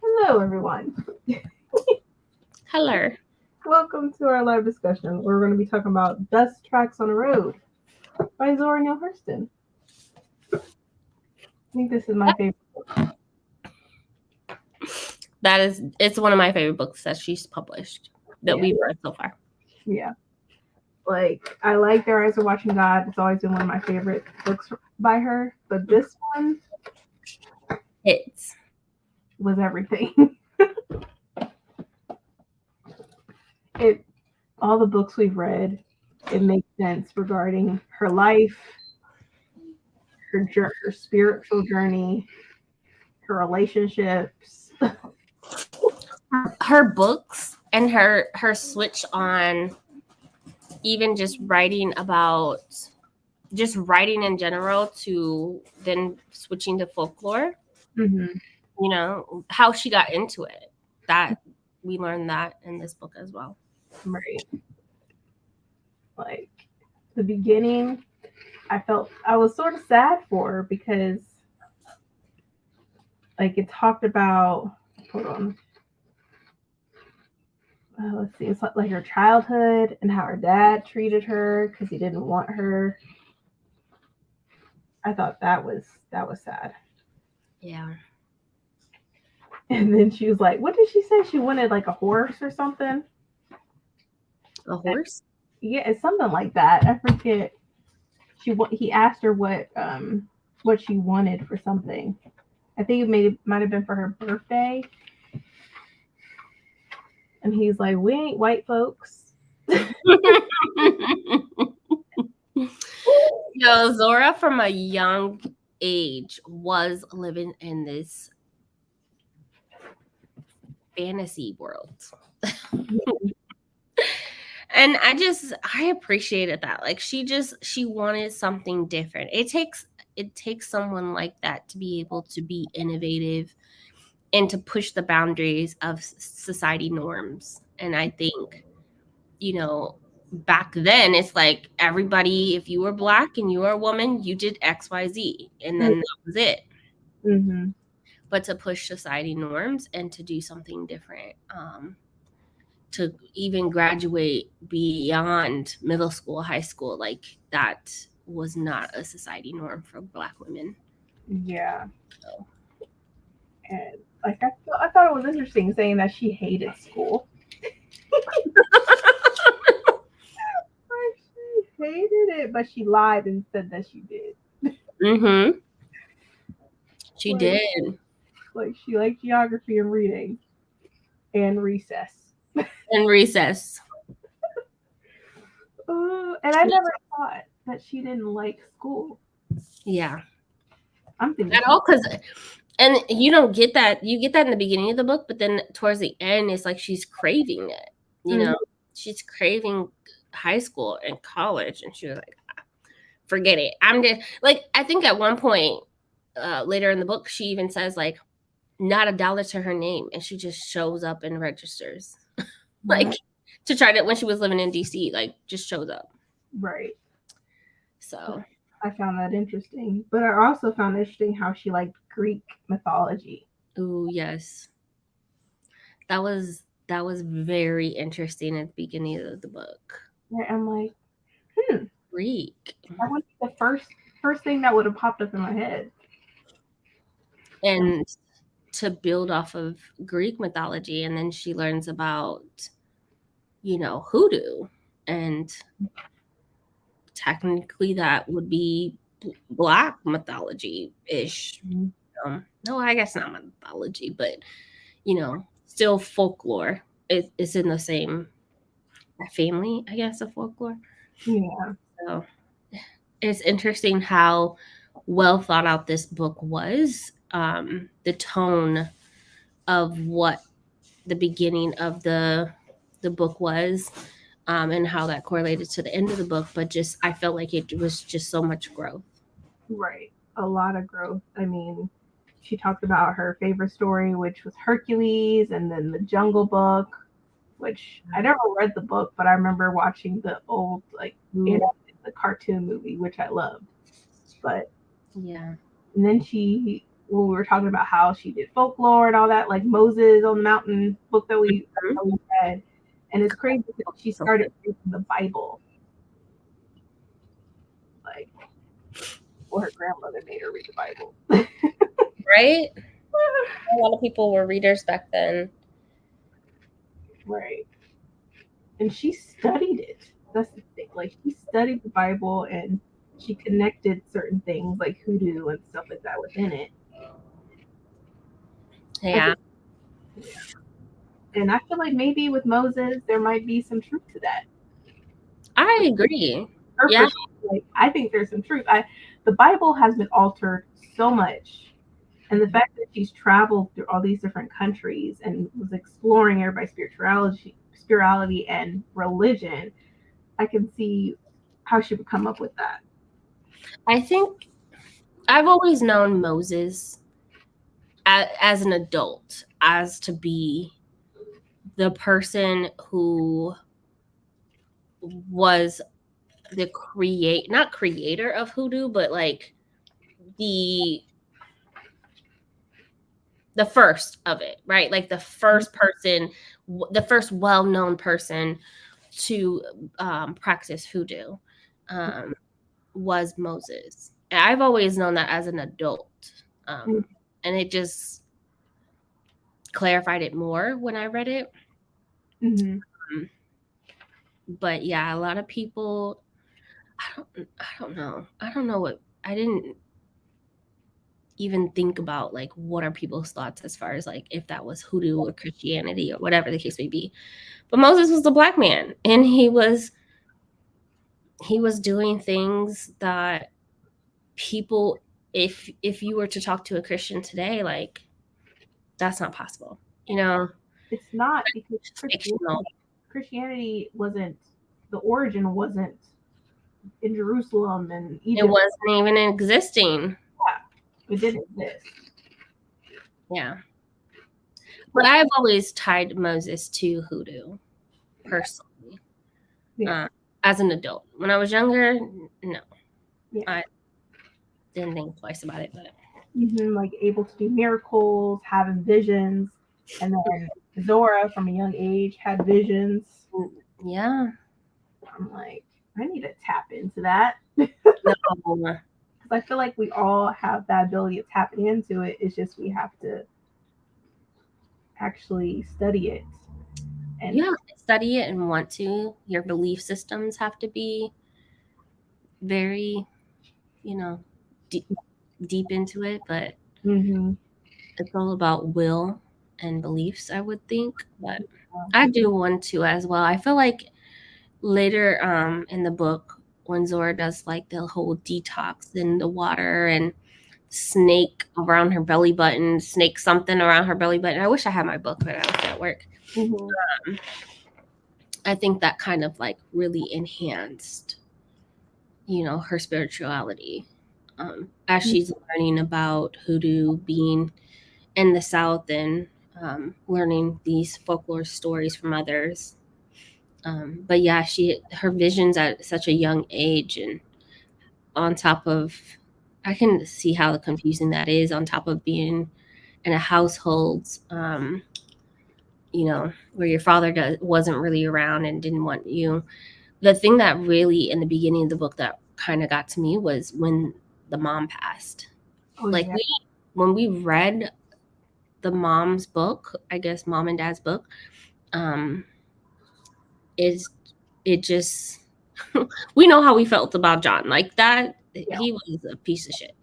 Hello, everyone. Hello. Welcome to our live discussion. We're going to be talking about Dust Tracks on the Road by Zora Neale Hurston. I think this is my favorite book. It's one of my favorite books that she's published that we've read so far. Yeah. Like, I like Their Eyes Are Watching God. It's always been one of my favorite books by her. But this one was everything. All the books we've read, it makes sense regarding her life, her spiritual journey, her relationships. Her books and her switch on even just writing in general to then switching to folklore. Mm-hmm. You know, how she got into it. That we learned that in this book as well. Right. Like the beginning, I was sort of sad for her because like it talked about, hold on. Let's see. It's like her childhood and how her dad treated her because he didn't want her. I thought that was sad. Yeah. And then she was like, "What did she say? She wanted like a horse or something." A horse? Yeah, it's something like that. I forget. He asked her what she wanted for something. I think it might have been for her birthday. And he's like, "We ain't white folks." Yo, Zora from a young age was living in this fantasy world. And I appreciated that. Like she wanted something different. It takes someone like that to be able to be innovative and to push the boundaries of society norms. And I think, back then it's like everybody, if you were Black and you were a woman, you did XYZ and then that was it. Mm-hmm. But to push society norms and to do something different, to even graduate beyond middle school, high school, like that was not a society norm for Black women. Yeah. So. And like I thought it was interesting saying that she hated school. She hated it, but she lied and said that she did. Mm-hmm. She did. Like she liked geography and reading and recess. And recess. And I never thought that she didn't like school. Yeah. I'm thinking at all, because and you don't get that. You get that in the beginning of the book, but then towards the end, it's like she's craving it. She's craving high school and college, and she was like, "Forget it. I'm just like." I think at one point later in the book, she even says like, "Not $1 to her name," and she just shows up and registers, like to try to when she was living in DC, like just shows up. Right. So I found that interesting, but I also found interesting how she liked Greek mythology. Oh yes, that was very interesting at the beginning of the book. Right, I'm like, Greek. That was the first thing that would have popped up in my head. And to build off of Greek mythology, and then she learns about, hoodoo, and technically that would be Black mythology-ish. No, I guess not mythology, but still folklore. It's in the same family, I guess, of folklore. Yeah. So it's interesting how well thought out this book was. The tone of what the beginning of the book was, and how that correlated to the end of the book. But just I felt like it was just so much growth. Right. A lot of growth. I mean, she talked about her favorite story, which was Hercules, and then the Jungle Book, which I never read the book, but I remember watching the old the cartoon movie, which I loved. But yeah, and then she when we were talking about how she did folklore and all that, like Moses on the Mountain book that we read. And it's crazy because she started reading the Bible. Like, well, her grandmother made her read the Bible. Right? A lot of people were readers back then. Right. And she studied it. That's the thing. Like, she studied the Bible and she connected certain things like hoodoo and stuff like that within it. Yeah. And I feel like maybe with Moses, there might be some truth to that. I agree. Yeah. Like, I think there's some truth. The Bible has been altered so much. And the fact that she's traveled through all these different countries and was exploring everybody's spirituality and religion, I can see how she would come up with that. I think I've always known Moses as an adult as to be the person who was the not creator of hoodoo, but like the first of it, right? Like the first person, the first well-known person to practice hoodoo was Moses. And I've always known that as an adult. And it just clarified it more when I read it. But yeah, a lot of people, I don't know. I don't know what, I didn't even think about like what are people's thoughts as far as like if that was hoodoo or Christianity or whatever the case may be. But Moses was a Black man, and he was doing things that people, if you were to talk to a Christian today, like that's not possible. You know, it's not, because Christianity wasn't, the origin wasn't in Jerusalem and Egypt. It wasn't even existing. Yeah, it didn't exist. Yeah. But I've always tied Moses to hoodoo, personally. Yeah. As an adult. When I was younger, no. Yeah. I didn't think twice about it, but like able to do miracles, having visions, and then Zora from a young age had visions. Yeah. I'm like, I need to tap into that. Because I feel like we all have that ability of tapping into it. It's just we have to actually study it. And you have to study it and want to. Your belief systems have to be very, deep into it, but it's all about will and beliefs, I would think. But I do want to as well. I feel like later in the book, when Zora does like the whole detox in the water and snake around her belly button, snake something around her belly button. I wish I had my book, but I was at work. I think that kind of like really enhanced, her spirituality. As she's learning about hoodoo, being in the South and learning these folklore stories from others. But yeah, her visions at such a young age, and on top of, I can see how confusing that is, on top of being in a household, where your father wasn't really around and didn't want you. The thing that really in the beginning of the book that kind of got to me was when the mom passed. When we read the mom's book, I guess Mom and Dad's book, it just we know how we felt about John, like that. Yeah. He was a piece of shit.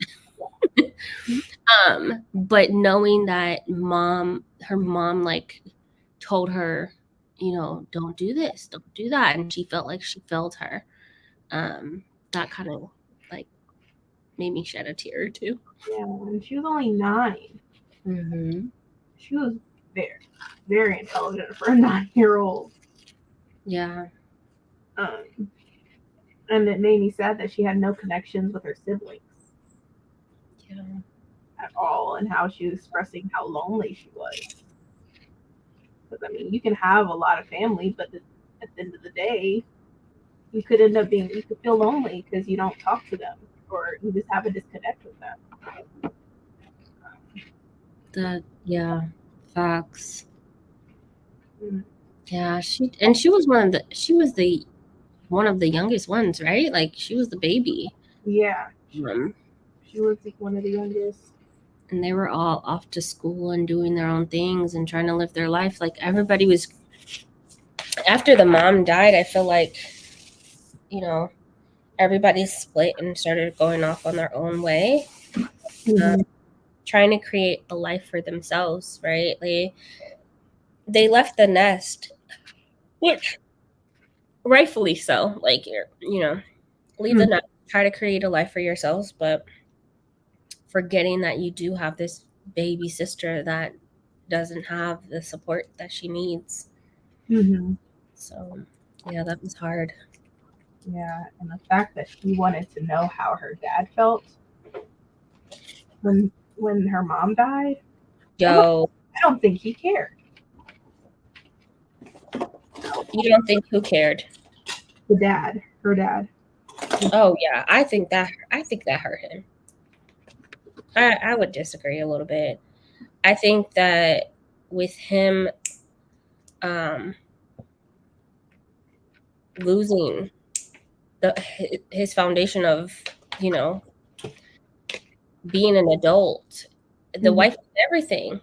But knowing that her mom like told her, don't do this, don't do that, and she felt like she failed her, that kind of like made me shed a tear or two. Yeah, and she was only 9. She was very, very intelligent for a 9-year-old. Yeah. And it made me sad that she had no connections with her siblings. Yeah. At all, and how she was expressing how lonely she was. Because I mean, you can have a lot of family, but at the end of the day, you could feel lonely because you don't talk to them, or you just have a disconnect with them. Yeah, facts. Mm. Yeah, she was one of the youngest ones, right? Like she was the baby. Yeah, Um, she was like one of the youngest. and they were all off to school and doing their own things and trying to live their life. Like everybody was. After the mom died, I feel like, you know, everybody split and started going off on their own way, trying to create a life for themselves, right? They left the nest, which rightfully so. Like leave the nest, try to create a life for yourselves, but forgetting that you do have this baby sister that doesn't have the support that she needs. Mm-hmm. So, yeah, that was hard. Yeah, and the fact that she wanted to know how her dad felt when her mom died. Yo, I don't think he cared. you don't think who cared? The dad, her dad. Oh yeah, I think that hurt him. I would disagree a little bit. I think that with him losing his foundation of, you know, being an adult, the wife is everything.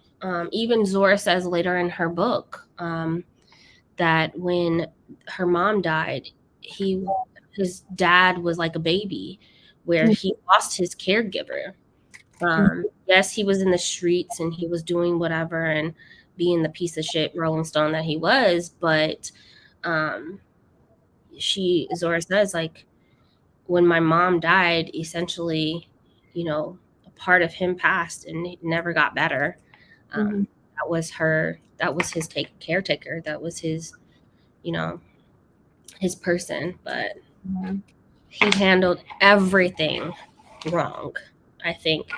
Even Zora says later in her book that when her mom died, his dad was like a baby, where he lost his caregiver. Yes, he was in the streets and he was doing whatever and being the piece of shit Rolling Stone that he was, but Zora says, like, when my mom died, essentially, a part of him passed and it never got better. That was his caretaker. That was his, his person, but he handled everything wrong, I think.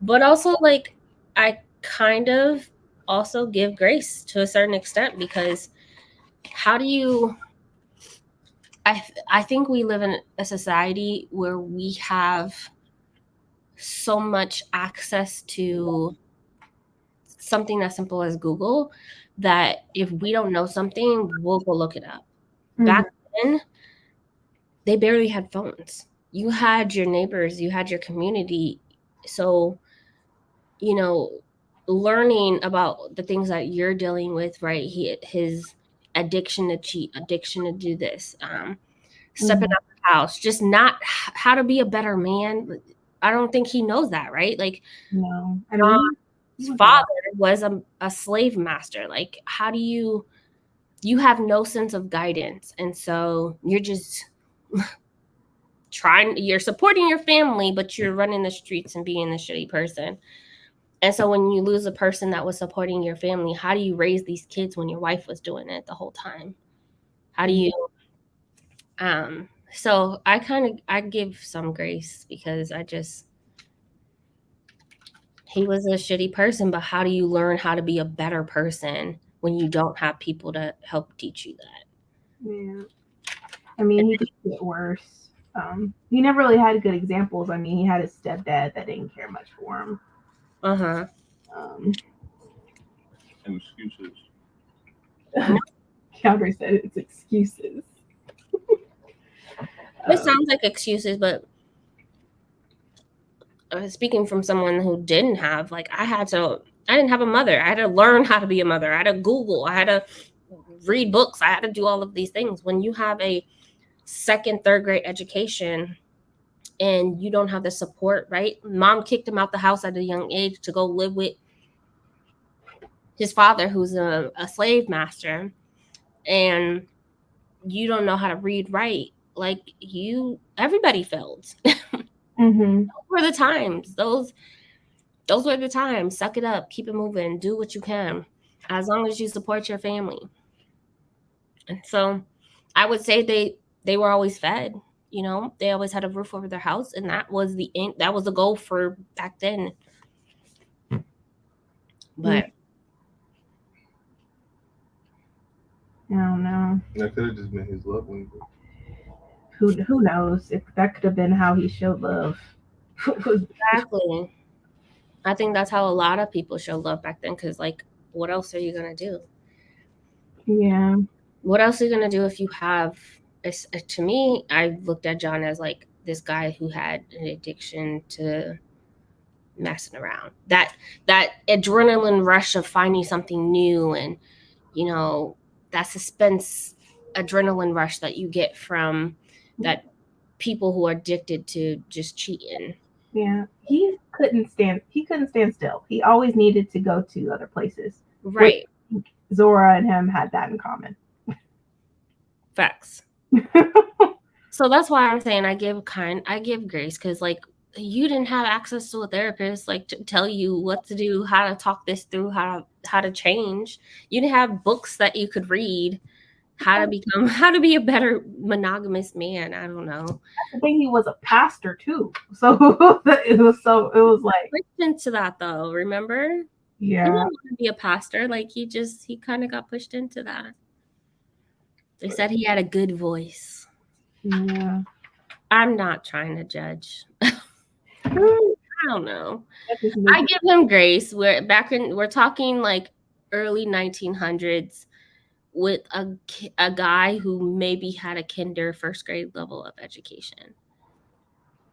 But also, like, I kind of also give grace to a certain extent, because how do you I think we live in a society where we have so much access to something as simple as Google that if we don't know something, we'll go look it up. Back then, they barely had phones. You had your neighbors, you had your community. So, learning about the things that you're dealing with, right? His addiction to cheat, addiction to do this, stepping out the house, just not how to be a better man. I don't think he knows that, right? Like, no, I mean, his father was a slave master. Like, how do you have no sense of guidance, and so you're just you're supporting your family, but you're running the streets and being the shitty person. And so when you lose a person that was supporting your family, how do you raise these kids when your wife was doing it the whole time? How do you so I give some grace, because he was a shitty person, but how do you learn how to be a better person when you don't have people to help teach you that? Yeah. I mean, he could get worse. He never really had good examples. I mean, he had his stepdad that didn't care much for him. And excuses. Calgary said it's excuses. It sounds like excuses, but speaking from someone who didn't have, like, I didn't have a mother. I had to learn how to be a mother. I had to Google. I had to read books. I had to do all of these things. When you have a second, third grade education and you don't have the support, right? Mom kicked him out the house at a young age to go live with his father, who's a slave master, and you don't know how to read, write. Like, everybody failed. Those were the times. Those were the times. Suck it up, keep it moving, do what you can, as long as you support your family. And so I would say they were always fed. They always had a roof over their house, and that was the goal for back then. But I don't know. That could have just been his love language. Who knows? That could have been how he showed love. Exactly. I think that's how a lot of people showed love back then. Because, like, what else are you gonna do? Yeah. What else are you gonna do if you have? To me, I looked at John as like this guy who had an addiction to messing around. That adrenaline rush of finding something new, and that suspense adrenaline rush that you get from that people who are addicted to just cheating. Yeah. He couldn't stand still. He always needed to go to other places. Right. Zora and him had that in common. Facts. So that's why I'm saying I give grace, because like you didn't have access to a therapist like to tell you what to do, how to talk this through, how to change. You didn't have books that you could read how to be a better monogamous man. I don't know. I think he was a pastor too, so it was like pushed into that though. Remember? Yeah, he didn't want to be a pastor. Like he kind of got pushed into that. They said he had a good voice. Yeah. I'm not trying to judge. I don't know. I give him grace. We're talking like early 1900s with a guy who maybe had a first grade level of education.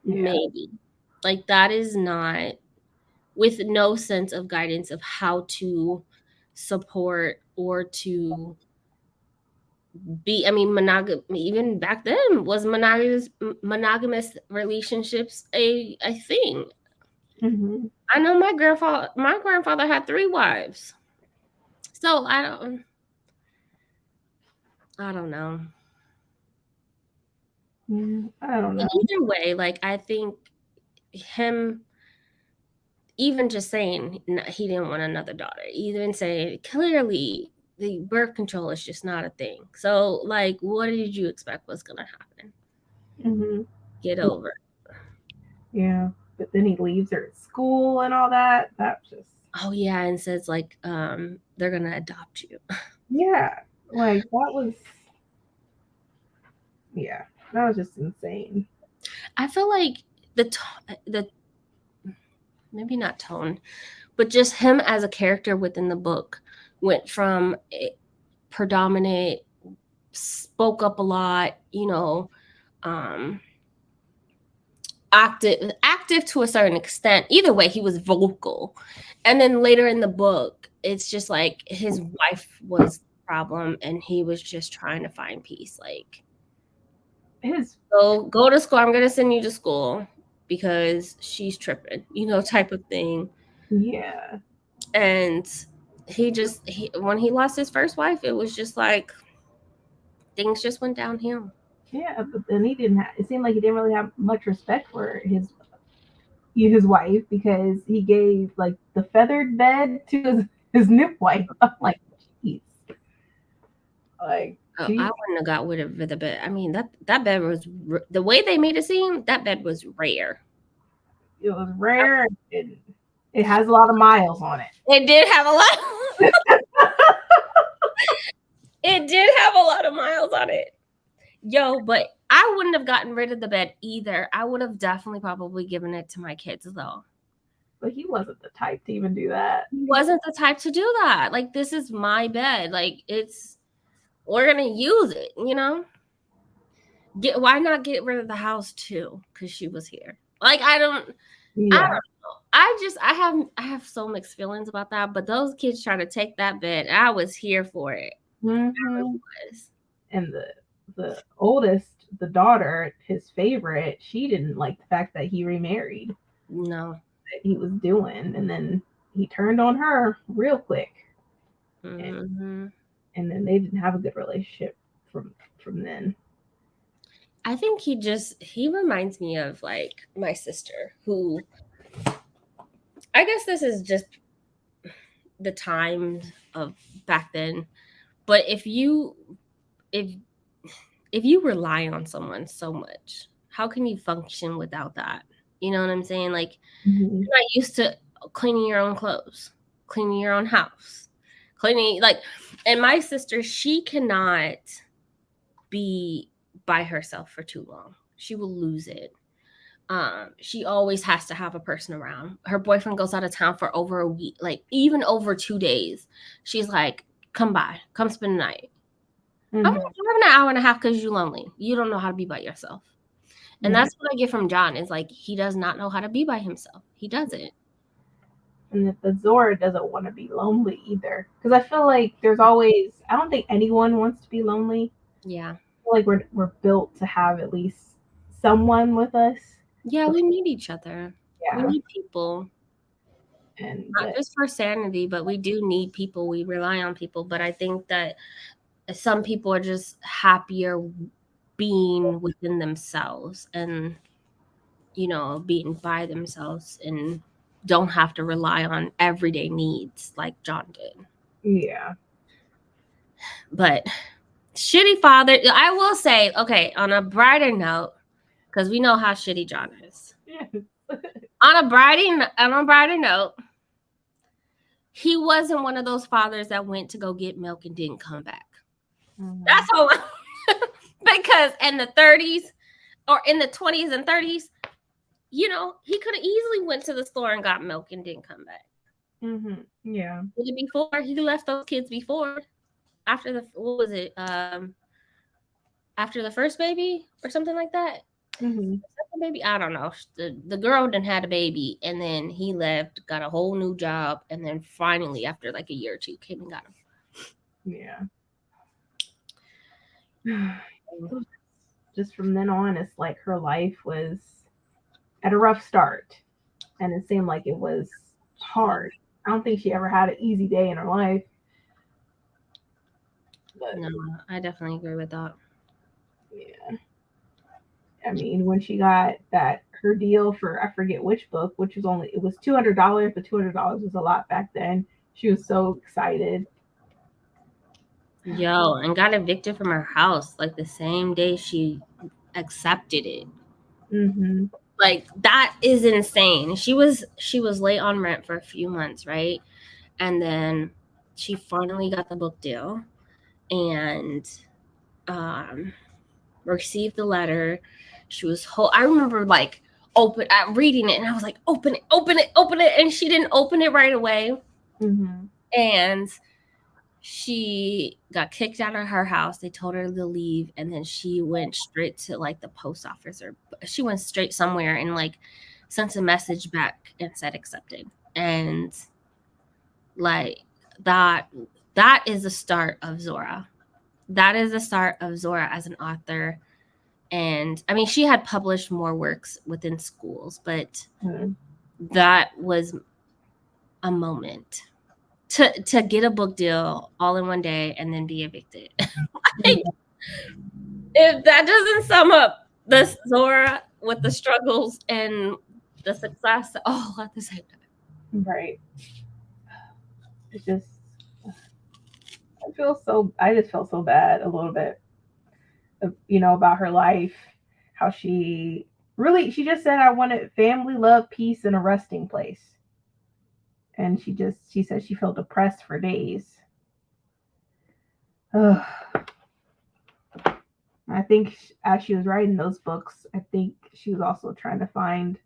Yeah. Maybe. Like that is not, with no sense of guidance of how to support or to be, even back then was monogamous relationships a thing. Mm-hmm. I know my grandfather had 3 wives. So I don't know. I don't know. Either way, like I think him even just saying he didn't want another daughter, even saying clearly the birth control is just not a thing. So like, what did you expect was going to happen? Mm-hmm. Get over it. Yeah. But then he leaves her at school and all that. That's just. Oh yeah. And says like, they're going to adopt you. Yeah. Like that was. Yeah. That was just insane. I feel like the maybe not tone, but just him as a character within the book went from predominant, spoke up a lot, active to a certain extent. Either way, he was vocal. And then later in the book, it's just like his wife was the problem and he was just trying to find peace. Like, go to school. I'm going to send you to school because she's tripping, type of thing. Yeah. And when he lost his first wife, it was just like things just went downhill. Yeah, but then it seemed like he didn't really have much respect for his wife, because he gave like the feathered bed to his nip wife. I'm like, jeez. Like, I wouldn't have got rid of the bed. I mean, that bed was, the way they made it seem, that bed was rare. It was rare. It has a lot of miles on it. It did have a lot. It did have a lot of miles on it. Yo, but I wouldn't have gotten rid of the bed either. I would have definitely probably given it to my kids though. But he wasn't the type to even do that. He wasn't the type to do that. Like, this is my bed. Like, we're gonna use it, why not get rid of the house too? Because she was here. Like, I don't know. I have so mixed feelings about that. But those kids try to take that bed. I was here for it. Mm-hmm. I was. And the oldest, the daughter, his favorite, she didn't like the fact that he remarried. No. That he was doing, and then he turned on her real quick. Mm-hmm. And then they didn't have a good relationship from then. I think he reminds me of like my sister, who, I guess this is just the time of back then, but if you rely on someone so much, how can you function without that? You know what I'm saying? Like, you're not used to cleaning your own clothes, cleaning your own house, and my sister, she cannot be by herself for too long. She will lose it. she always has to have a person around. Her boyfriend goes out of town for over a week, like even over 2 days. She's like, come by, come spend the night. I'm Mhm. driving an hour and a half because you're lonely. You don't know how to be by yourself. And Yeah. that's what I get from John is like, he does not know how to be by himself. He doesn't. And that Zora doesn't want to be lonely either. Because I feel like there's always, I don't think anyone wants to be lonely. Yeah. I feel like we're built to have at least someone with us. Yeah, we need each other. We Yeah. need people. And Not just for sanity, but we do need people. We rely on people. But I think that some people are just happier being within themselves and, you know, being by themselves and don't have to rely on everyday needs like John did. yeah. But shitty father, I will say, okay, on a brighter note, because we know how shitty John is. On a brighter note, he wasn't one of those fathers that went to go get milk and didn't come back. Mhm. That's all. Because in the 30s or in the 20s and 30s, you know, he could have easily went to the store and got milk and didn't come back. Mhm. Yeah. Did it before? He left those kids before. After the, what was it? After the first baby or something like that. Mhm. Second baby, I don't know. The girl didn't had a baby, and then he left, got a whole new job, and then finally, after like a year or two, came and got him. Yeah. Just from then on, it's like her life was at a rough start, and it seemed like it was hard. I don't think she ever had an easy day in her life. But No, I definitely agree with that. yeah, I mean, when she got that her deal for I forget which book, which was only it was $200, but $200 was a lot back then. She was so excited. Yo, and got evicted from her house like the same day she accepted it. Mm-hmm. Like that is insane. She was late on rent for a few months, right? And then she finally got the book deal and received the letter. She was I remember like reading it and I was like, open it. And she didn't open it right away. Mm-hmm. And she got kicked out of her house. They told her to leave. And then she went straight to like the post office, or she went straight somewhere and like sent a message back and said accepted. And like that is the start of Zora. That is the start of Zora as an author. And I mean, she had published more works within schools, but that was a moment to get a book deal all in one day and then be evicted. Like, if that doesn't sum up the Zora with the struggles and the success all at the same time. Right. It's just I just felt so bad a little bit, you know, about her life, how she just said I wanted family, love, peace, and a resting place. And she said she felt depressed for days. Ugh. I think as she was writing those books, I think she was also trying to find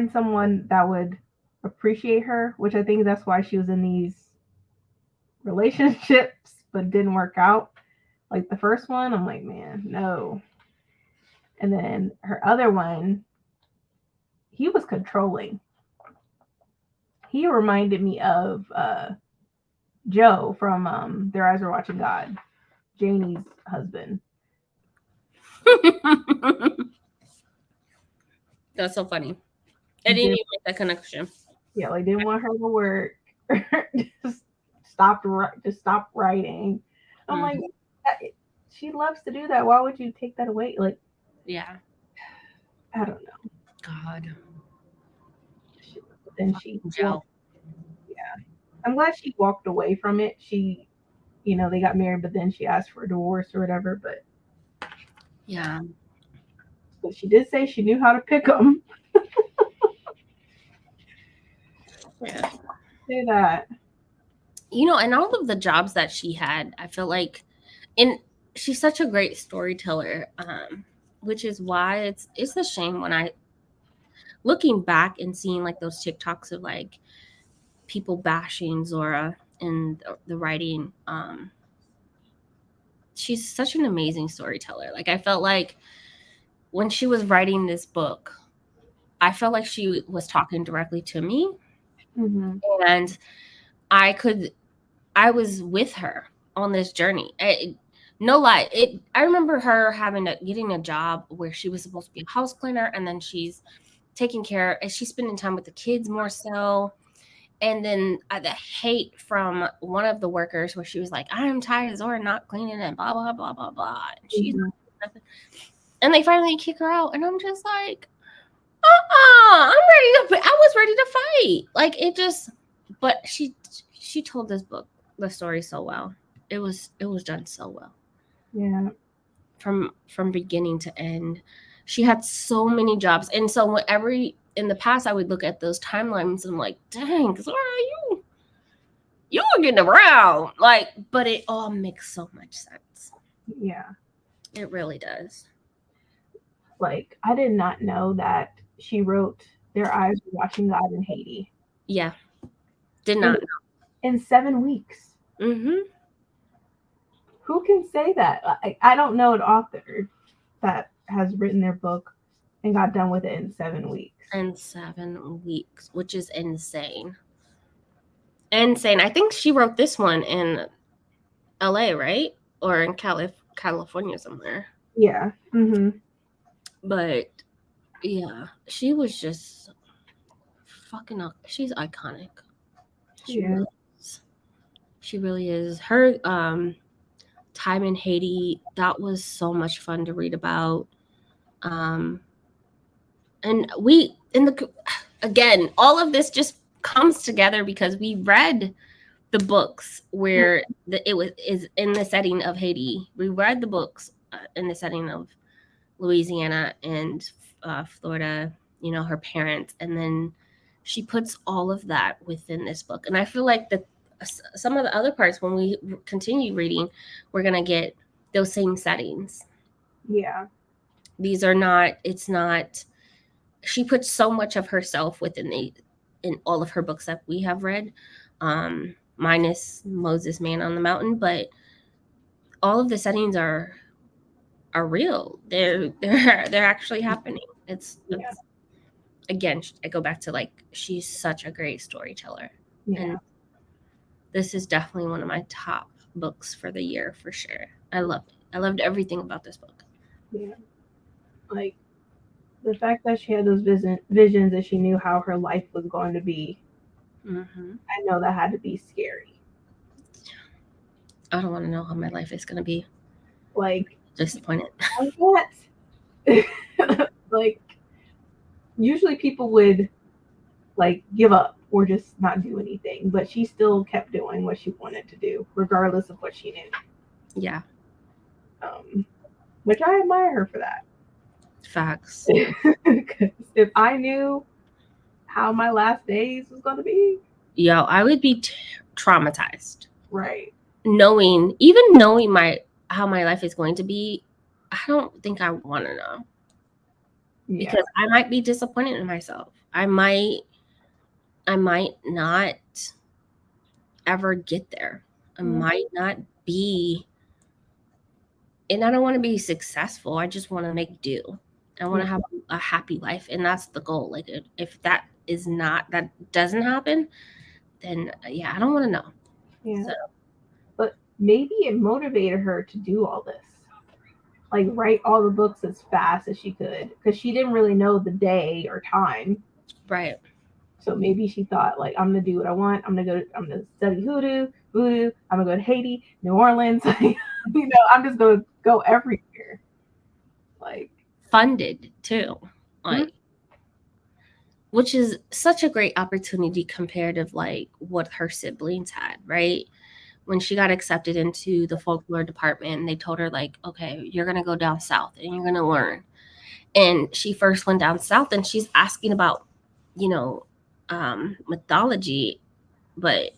someone that would appreciate her, which I think that's why she was in these relationships but didn't work out. Like the first one, I'm like, man, no. And then her other one, he was controlling. He reminded me of Joe from Their Eyes Were Watching God, Janie's husband. That's so funny. I didn't even make that connection. Yeah, like didn't want her to work. just stop writing. I'm like, she loves to do that. Why would you take that away? Like, yeah, I don't know. God. Then yeah, I'm glad she walked away from it. She, you know, they got married, but then she asked for a divorce or whatever. But yeah, but she did say she knew how to pick them. yeah. Say that. You know, and all of the jobs that she had, I feel like, she's such a great storyteller. which is why it's a shame when I looking back and seeing like those TikToks of like people bashing Zora and the writing. She's such an amazing storyteller. Like I felt like when she was writing this book, I felt like she was talking directly to me, and I was with her on this journey. No lie, I remember her getting a job where she was supposed to be a house cleaner, and then she's taking care, and she's spending time with the kids more so. And then the hate from one of the workers where she was like, I'm tired of Zora not cleaning and blah, blah, blah, blah, blah. And she's and they finally kick her out. And I'm just like, I was ready to fight. Like it just, but she told the story so well. It was done so well. Yeah. From beginning to end. She had so many jobs. And so whenever in the past, I would look at those timelines and I'm like, dang, Zora, you were getting around. Like, but it all makes so much sense. Yeah. It really does. Like, I did not know that she wrote Their Eyes Were Watching God in Haiti. Yeah. Did not know. In 7 weeks. Mm-hmm. Who can say that? I don't know an author that has written their book and got done with it in 7 weeks. In 7 weeks, which is insane. Insane. I think she wrote this one in LA, right? Or in California somewhere. Yeah. Mm-hmm. But yeah, she was just fucking up. She's iconic. She really is. Her time in Haiti, that was so much fun to read about. And again, all of this just comes together because we read the books where is in the setting of Haiti. We read the books in the setting of Louisiana and Florida, her parents, and then she puts all of that within this book. And I feel like that some of the other parts, when we continue reading, we're going to get those same settings. Yeah. She puts so much of herself in all of her books that we have read, minus Moses Man on the Mountain, but all of the settings are real. They're actually happening. It's again, I go back to like, she's such a great storyteller. Yeah. And this is definitely one of my top books for the year for sure. I loved it. I loved everything about this book. Yeah. Like the fact that she had those visions and she knew how her life was going to be. Mm-hmm. I know that had to be scary. I don't want to know how my life is going to be. Like, disappointed. What? Like, usually people would like give up or just not do anything, but she still kept doing what she wanted to do, regardless of what she knew. Yeah. Which I admire her for that. Facts. Because if I knew how my last days was going to be, I would be traumatized. Right. Knowing how my life is going to be, I don't think I want to know. Yeah. Because I might be disappointed in myself. I might not ever get there. I might not be, and I don't want to be successful. I just want to make do. I want to have a happy life, and that's the goal. Like if that doesn't happen, then I don't want to know. Yeah. So. But maybe it motivated her to do all this. Like write all the books as fast as she could, because she didn't really know the day or time. Right. So maybe she thought, like, I'm gonna do what I want. I'm gonna study voodoo. I'm gonna go to Haiti, New Orleans. I'm just gonna go everywhere. Like funded too, like, which is such a great opportunity compared to like what her siblings had, right? When she got accepted into the folklore department, and they told her like, okay, you're gonna go down south and you're gonna learn. And she first went down south, and she's asking about, mythology, but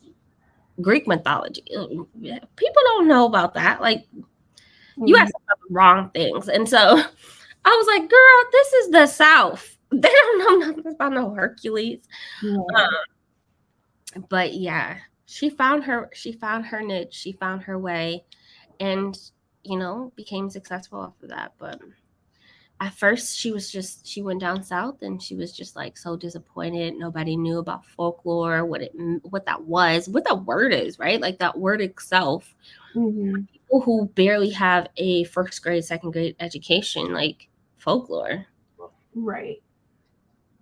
Greek mythology. People don't know about that. Like, you ask about the wrong things. And so I was like, girl, this is the South. They don't know nothing about no Hercules. Yeah. But yeah, she found her niche, she found her way, and became successful after that. But at first she went down south and she was just like so disappointed. Nobody knew about folklore, what that was, what that word is, right? Like that word itself. Mm-hmm. People who barely have a first grade, second grade education, like folklore. Right.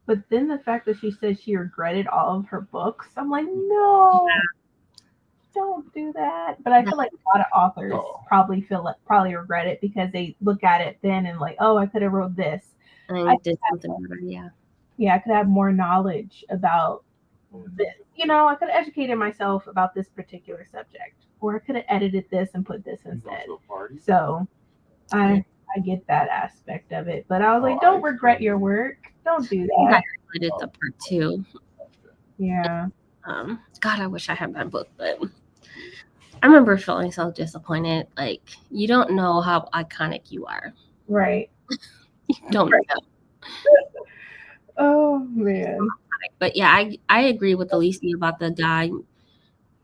But then the fact that she said she regretted all of her books, I'm like, no, don't do that. But I feel like a lot of authors probably regret it because they look at it then and like, oh, I could have wrote this. I did something better, yeah. Yeah, I could have more knowledge about this. I could have educated myself about this particular subject, or I could have edited this and put this instead. So I get that aspect of it, but I was like, don't regret your work. Don't do that. I did the part 2. Yeah. God, I wish I had my book, but I remember feeling so disappointed. Like, you don't know how iconic you are. Right. You don't know. Oh man. But yeah, I agree with Alicia about the guy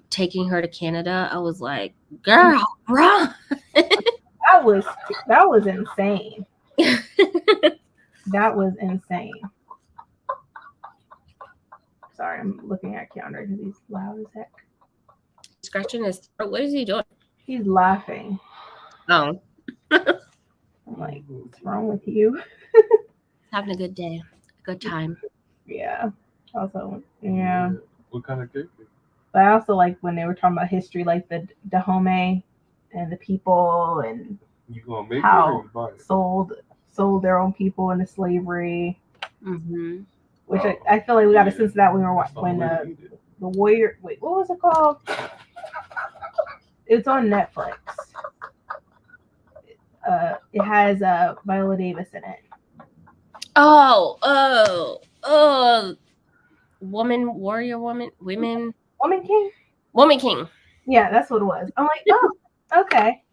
taking her to Canada. I was like, girl, run. That was insane. That was insane. Sorry, I'm looking at Keandre because he's loud as heck. Scratching his throat. What is he doing? He's laughing. Oh. I'm like, what's wrong with you? Having a good day. Good time. Yeah. Also, yeah. What kind of cake? But I also like when they were talking about history, like the Dahomey and the people and how sold their own people into slavery. Mm-hmm. Which I feel like we got a sense of that when the Warrior. Wait, what was it called? It's on Netflix. It has Viola Davis in it. Woman King. Yeah, that's what it was. I'm like, oh, okay.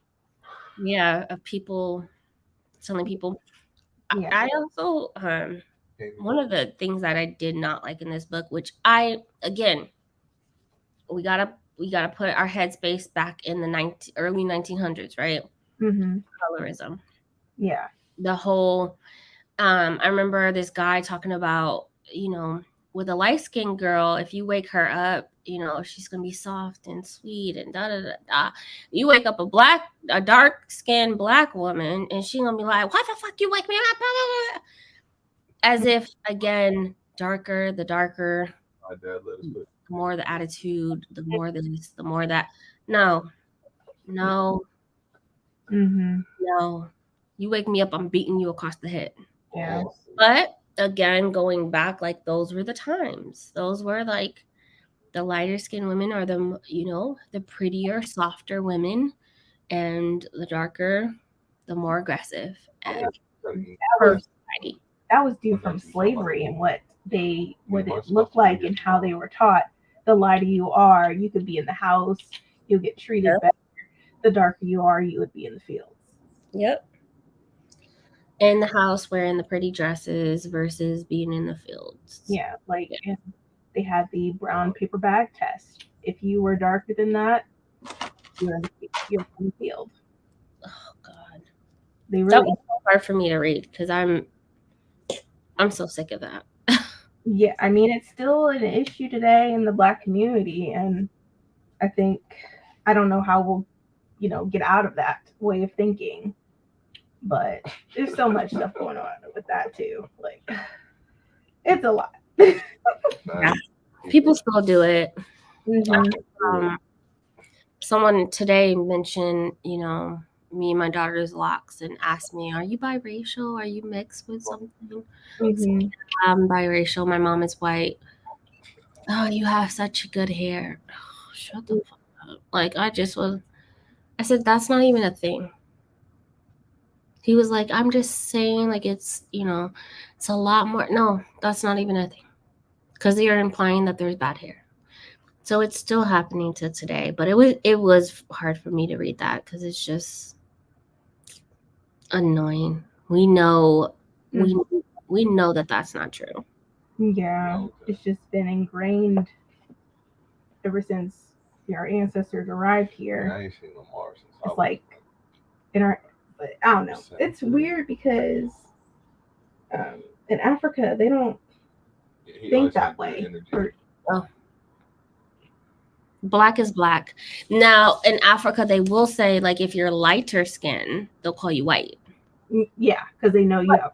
Yeah, of people, selling people. Yeah. I also one of the things that I did not like in this book, which we gotta put our headspace back in the early 1900s, right? Mm-hmm. Colorism. Yeah. The whole. I remember this guy talking about, with a light-skinned girl, if you wake her up, she's gonna be soft and sweet and da da da da. You wake up a dark-skinned black woman, and she's gonna be like, "What the fuck you wake me up?" As if, again, the darker, my dad let us put the more the attitude, the more this, the more that. No. Mm-hmm. No. You wake me up, I'm beating you across the head. Yeah. But again, going back, like, those were the times. Those were like the lighter skinned women are the prettier, softer women, and the darker, the more aggressive. And that was due from slavery and what it looked like and how they were taught. The lighter you are, you could be in the house, you'll get treated better. The darker you are, you would be in the fields. Yep. In the house wearing the pretty dresses versus being in the fields. Yeah, they had the brown paper bag test. If you were darker than that, you're in the field. Oh God, that was so hard for me to read because I'm so sick of that. Yeah, I mean, it's still an issue today in the Black community, and I don't know how we'll, get out of that way of thinking. But there's so much stuff going on with that too. Like, it's a lot. Yeah. People still do it. Mm-hmm. Someone today mentioned, me and my daughter's locks and asked me, "Are you biracial? Are you mixed with something?" Mm-hmm. I'm biracial. My mom is white. Oh, you have such good hair. Oh, shut the fuck up. Like, I said, that's not even a thing. He was like, I'm just saying, like, it's, it's a lot more. No, that's not even a thing. Because you're implying that there's bad hair. So it's still happening to today. But it was hard for me to read that because it's just annoying. we know we know that that's not true. Yeah, it's just been ingrained ever since our ancestors arrived here. I ain't seen no Mars since I It's was like in our, but I don't know. It's weird because in Africa they don't he think always that had good way. energy. Black is black. Now in Africa, they will say like if you're lighter skin, they'll call you white. Yeah, because they know you have.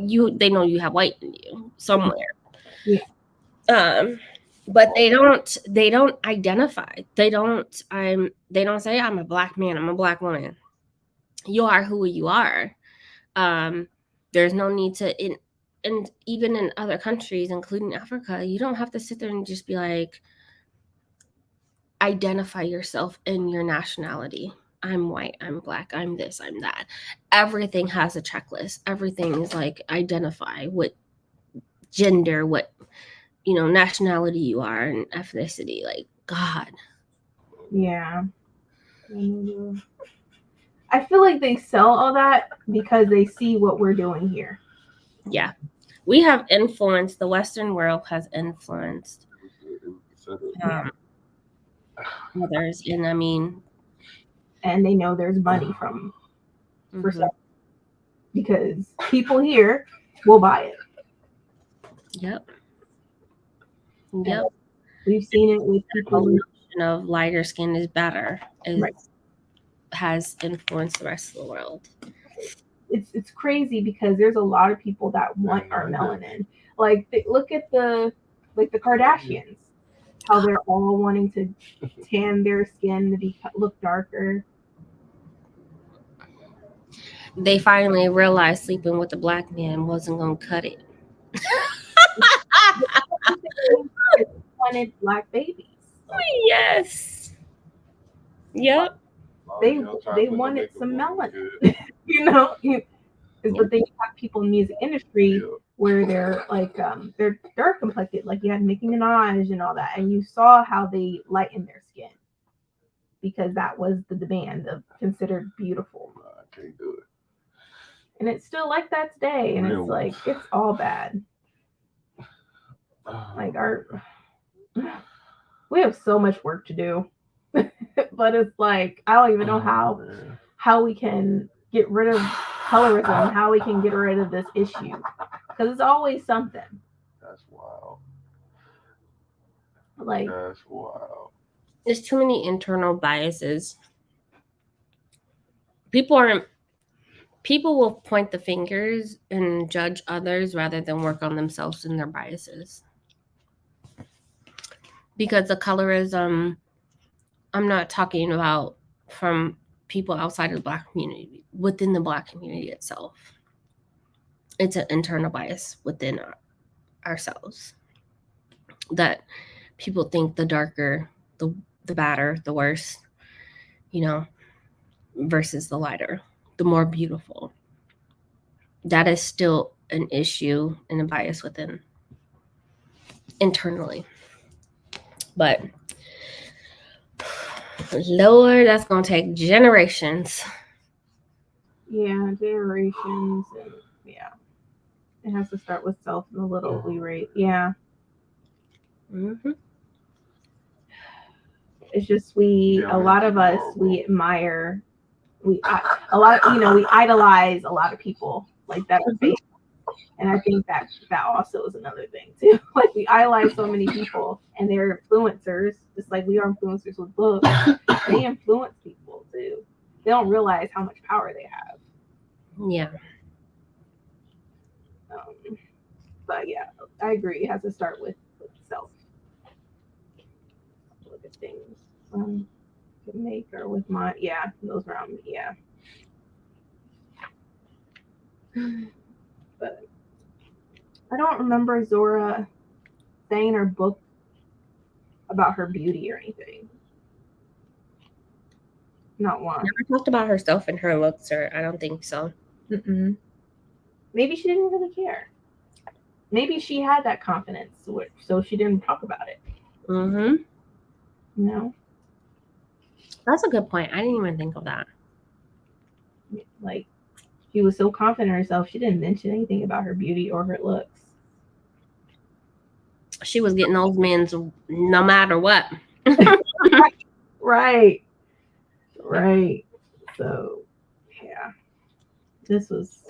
They know you have white in you somewhere. Yeah. But they don't identify. They don't say I'm a black man, I'm a black woman. You are who you are. There's no need to and even in other countries, including Africa, you don't have to sit there and just be like, identify yourself in your nationality. I'm white, I'm black, I'm this, I'm that. Everything has a checklist. Everything is like identify what gender, what nationality you are, and ethnicity. Like, God. Yeah. I feel like they sell all that because they see what we're doing here. Yeah. We have influenced, the Western world has influenced others. And I mean, and they know there's money for stuff because people here will buy it. Yep. We've seen it with people. The notion of lighter skin is better Right. has influenced the rest of the world. It's crazy because there's a lot of people that want our melanin. Like look at the Kardashians, how they're all wanting to tan their skin to look darker. They finally realized sleeping with a black man wasn't gonna cut it. They wanted black babies. Yes. Yep. They wanted some melanin. But then you have people in the music industry where they're like they're dark complected, like you had Nicki Minaj and all that, and you saw how they lightened their skin because that was the demand of considered beautiful. I can't do it. And it's still like that today, and it's like it's all bad. Like we have so much work to do, but it's like I don't even know how we can get rid of colorism, how we can get rid of this issue, because it's always something. That's wild. Like that's wild. There's too many internal biases. People will point the fingers and judge others rather than work on themselves and their biases. Because the colorism, I'm not talking about from people outside of the Black community, within the Black community itself. It's an internal bias within ourselves that people think the darker, the badder, the worse, versus the lighter, the more beautiful. That is still an issue and a bias within internally. But Lord, that's going to take generations. Yeah, generations. And yeah. It has to start with self and a little we rate. Yeah. Mm-hmm. It's just a lot of us, we admire, we idolize a lot of people like that are famous. And I think that also is another thing too. Like we idolize so many people and they're influencers, just like we are influencers with books. They influence people too. They don't realize how much power they have. Yeah. But yeah, I agree. It has to start with self. Look at things. Make or with my those around me. Yeah. But I don't remember Zora saying in her book about her beauty or anything. Not one. Never talked about herself and her looks, or I don't think so. Mm-mm. Maybe she didn't really care. Maybe she had that confidence, so she didn't talk about it. Mm-hmm. No. That's a good point. I didn't even think of that. Like, She was so confident in herself, she didn't mention anything about her beauty or her looks. She was getting those men's no matter what. Right. So, yeah, this was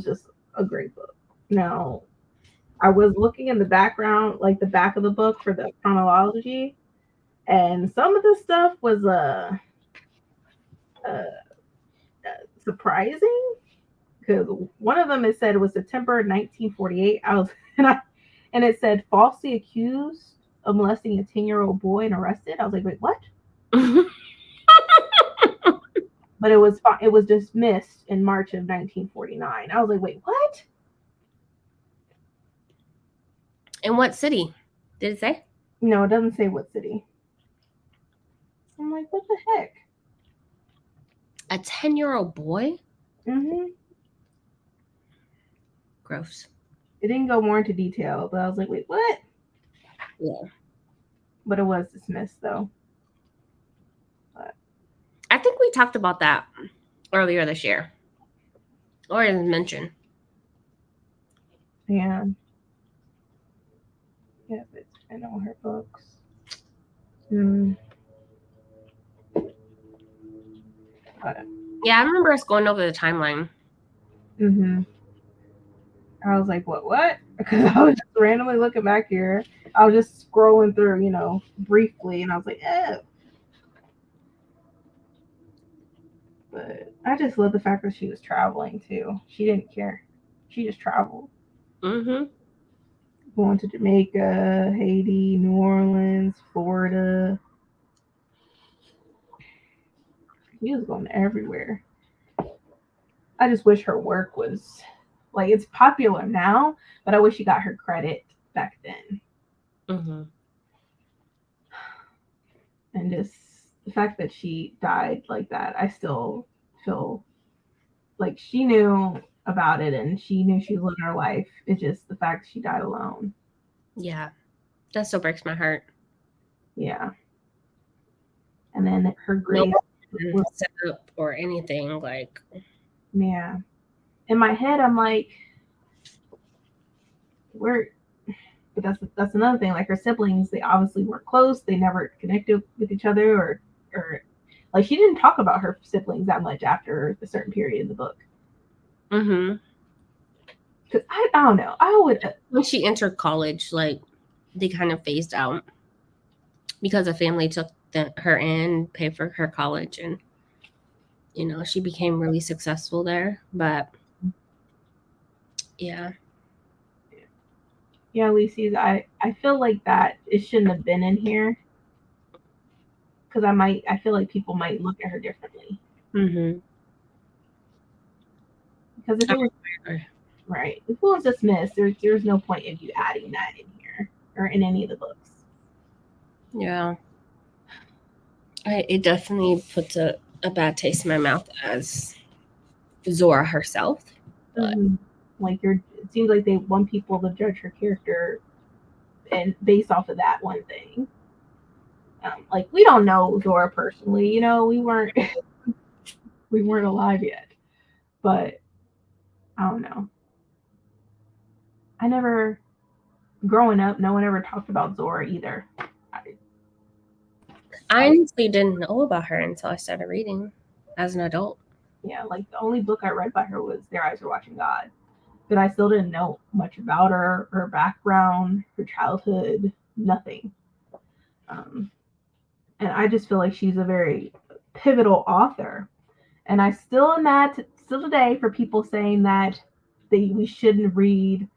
just a great book. Now, I was looking in the background, like the back of the book for the chronology, and some of the stuff was surprising, because one of them it said was September 1948. And it said falsely accused of molesting a 10-year-old boy and arrested. I was like, wait, what? But it was dismissed in March of 1949. I was like, wait, what? In what city? Did it say? No, it doesn't say what city. I'm like, what the heck? A 10-year-old boy? Mm-hmm. Gross. It didn't go more into detail, but I was like, wait, what? Yeah. But it was dismissed, though. I think we talked about that earlier this year. Or it was mentioned. Yeah. Yeah, but I know her books. But, Yeah, I remember us going over the timeline. mm-hmm. I was like, what? Because I was just randomly looking back here. I was just scrolling through, briefly, and I was like, eh. But I just love the fact that she was traveling, too. She didn't care. She just traveled. Mm-hmm. Going to Jamaica, Haiti, New Orleans, Florida. She was going everywhere. I just wish her work was, like, it's popular now, but I wish she got her credit back then. Mm-hmm. And just the fact that she died like that, I still feel like she knew about it and she knew she was living her life. It's just the fact she died alone. Yeah. That still breaks my heart. Yeah. And then her grave was set up or anything, like. Yeah. In my head, I'm like, but that's another thing. Like her siblings, they obviously weren't close. They never connected with each other, or like she didn't talk about her siblings that much after a certain period in the book. Mm-hmm. Cause I don't know. I would when she entered college, like they kind of phased out because the family took her in, paid for her college, and she became really successful there. But yeah. Yeah, Lucy's. I feel like that it shouldn't have been in here because I feel like people might look at her differently. Mm-hmm. Because if it was right, if it was dismissed, there's no point in you adding that in here or in any of the books. Yeah, it definitely puts a bad taste in my mouth as Zora herself. But like it seems like they want people to judge her character and based off of that one thing. Like we don't know Zora personally, we weren't alive yet, but I don't know. Growing up, no one ever talked about Zora either. I honestly didn't know about her until I started reading as an adult. Yeah, like the only book I read by her was Their Eyes Were Watching God. But I still didn't know much about her background, her childhood, nothing. And I just feel like she's a very pivotal author. And I still am mad still today for people saying that we shouldn't read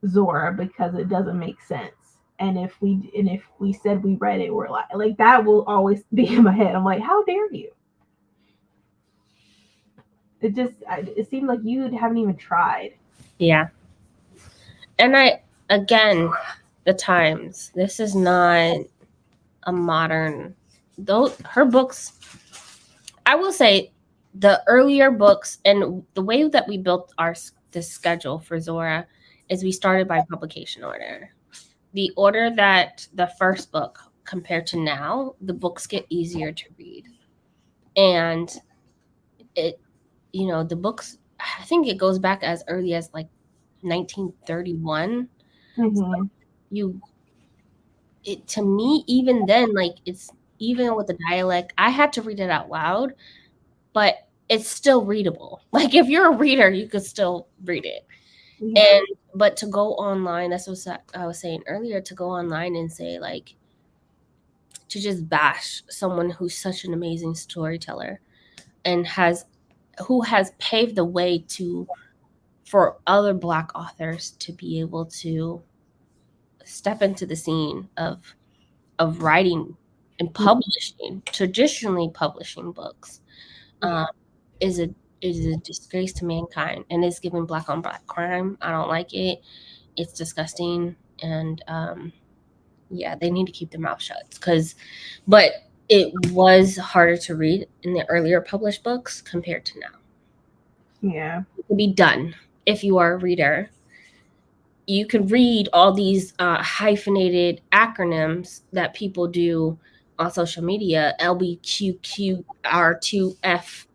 Zora because it doesn't make sense. And if we said we read it, we're like that will always be in my head. I'm like, how dare you? It seemed like you haven't even tried. Yeah. And the times. This is not a modern. Though her books, I will say, the earlier books and the way that we built this schedule for Zora is we started by publication order. The order that the first book compared to now, the books get easier to read, and you know, the books, I think it goes back as early as like 1931. Mhm. To me, even then, like, it's even with the dialect, I had to read it out loud, but it's still readable. Like, if you're a reader, you could still read it. Yeah. But to go online, that's what I was saying earlier, to go online and say, like, to just bash someone who's such an amazing storyteller and who has paved the way for other Black authors to be able to step into the scene of writing and publishing, traditionally publishing books, is a disgrace to mankind, and it's giving Black on Black crime. I don't like it. It's disgusting, and yeah, they need to keep their mouth shut. But it was harder to read in the earlier published books compared to now. Yeah. It can be done if you are a reader. You can read all these hyphenated acronyms that people do on social media, LBQQR2F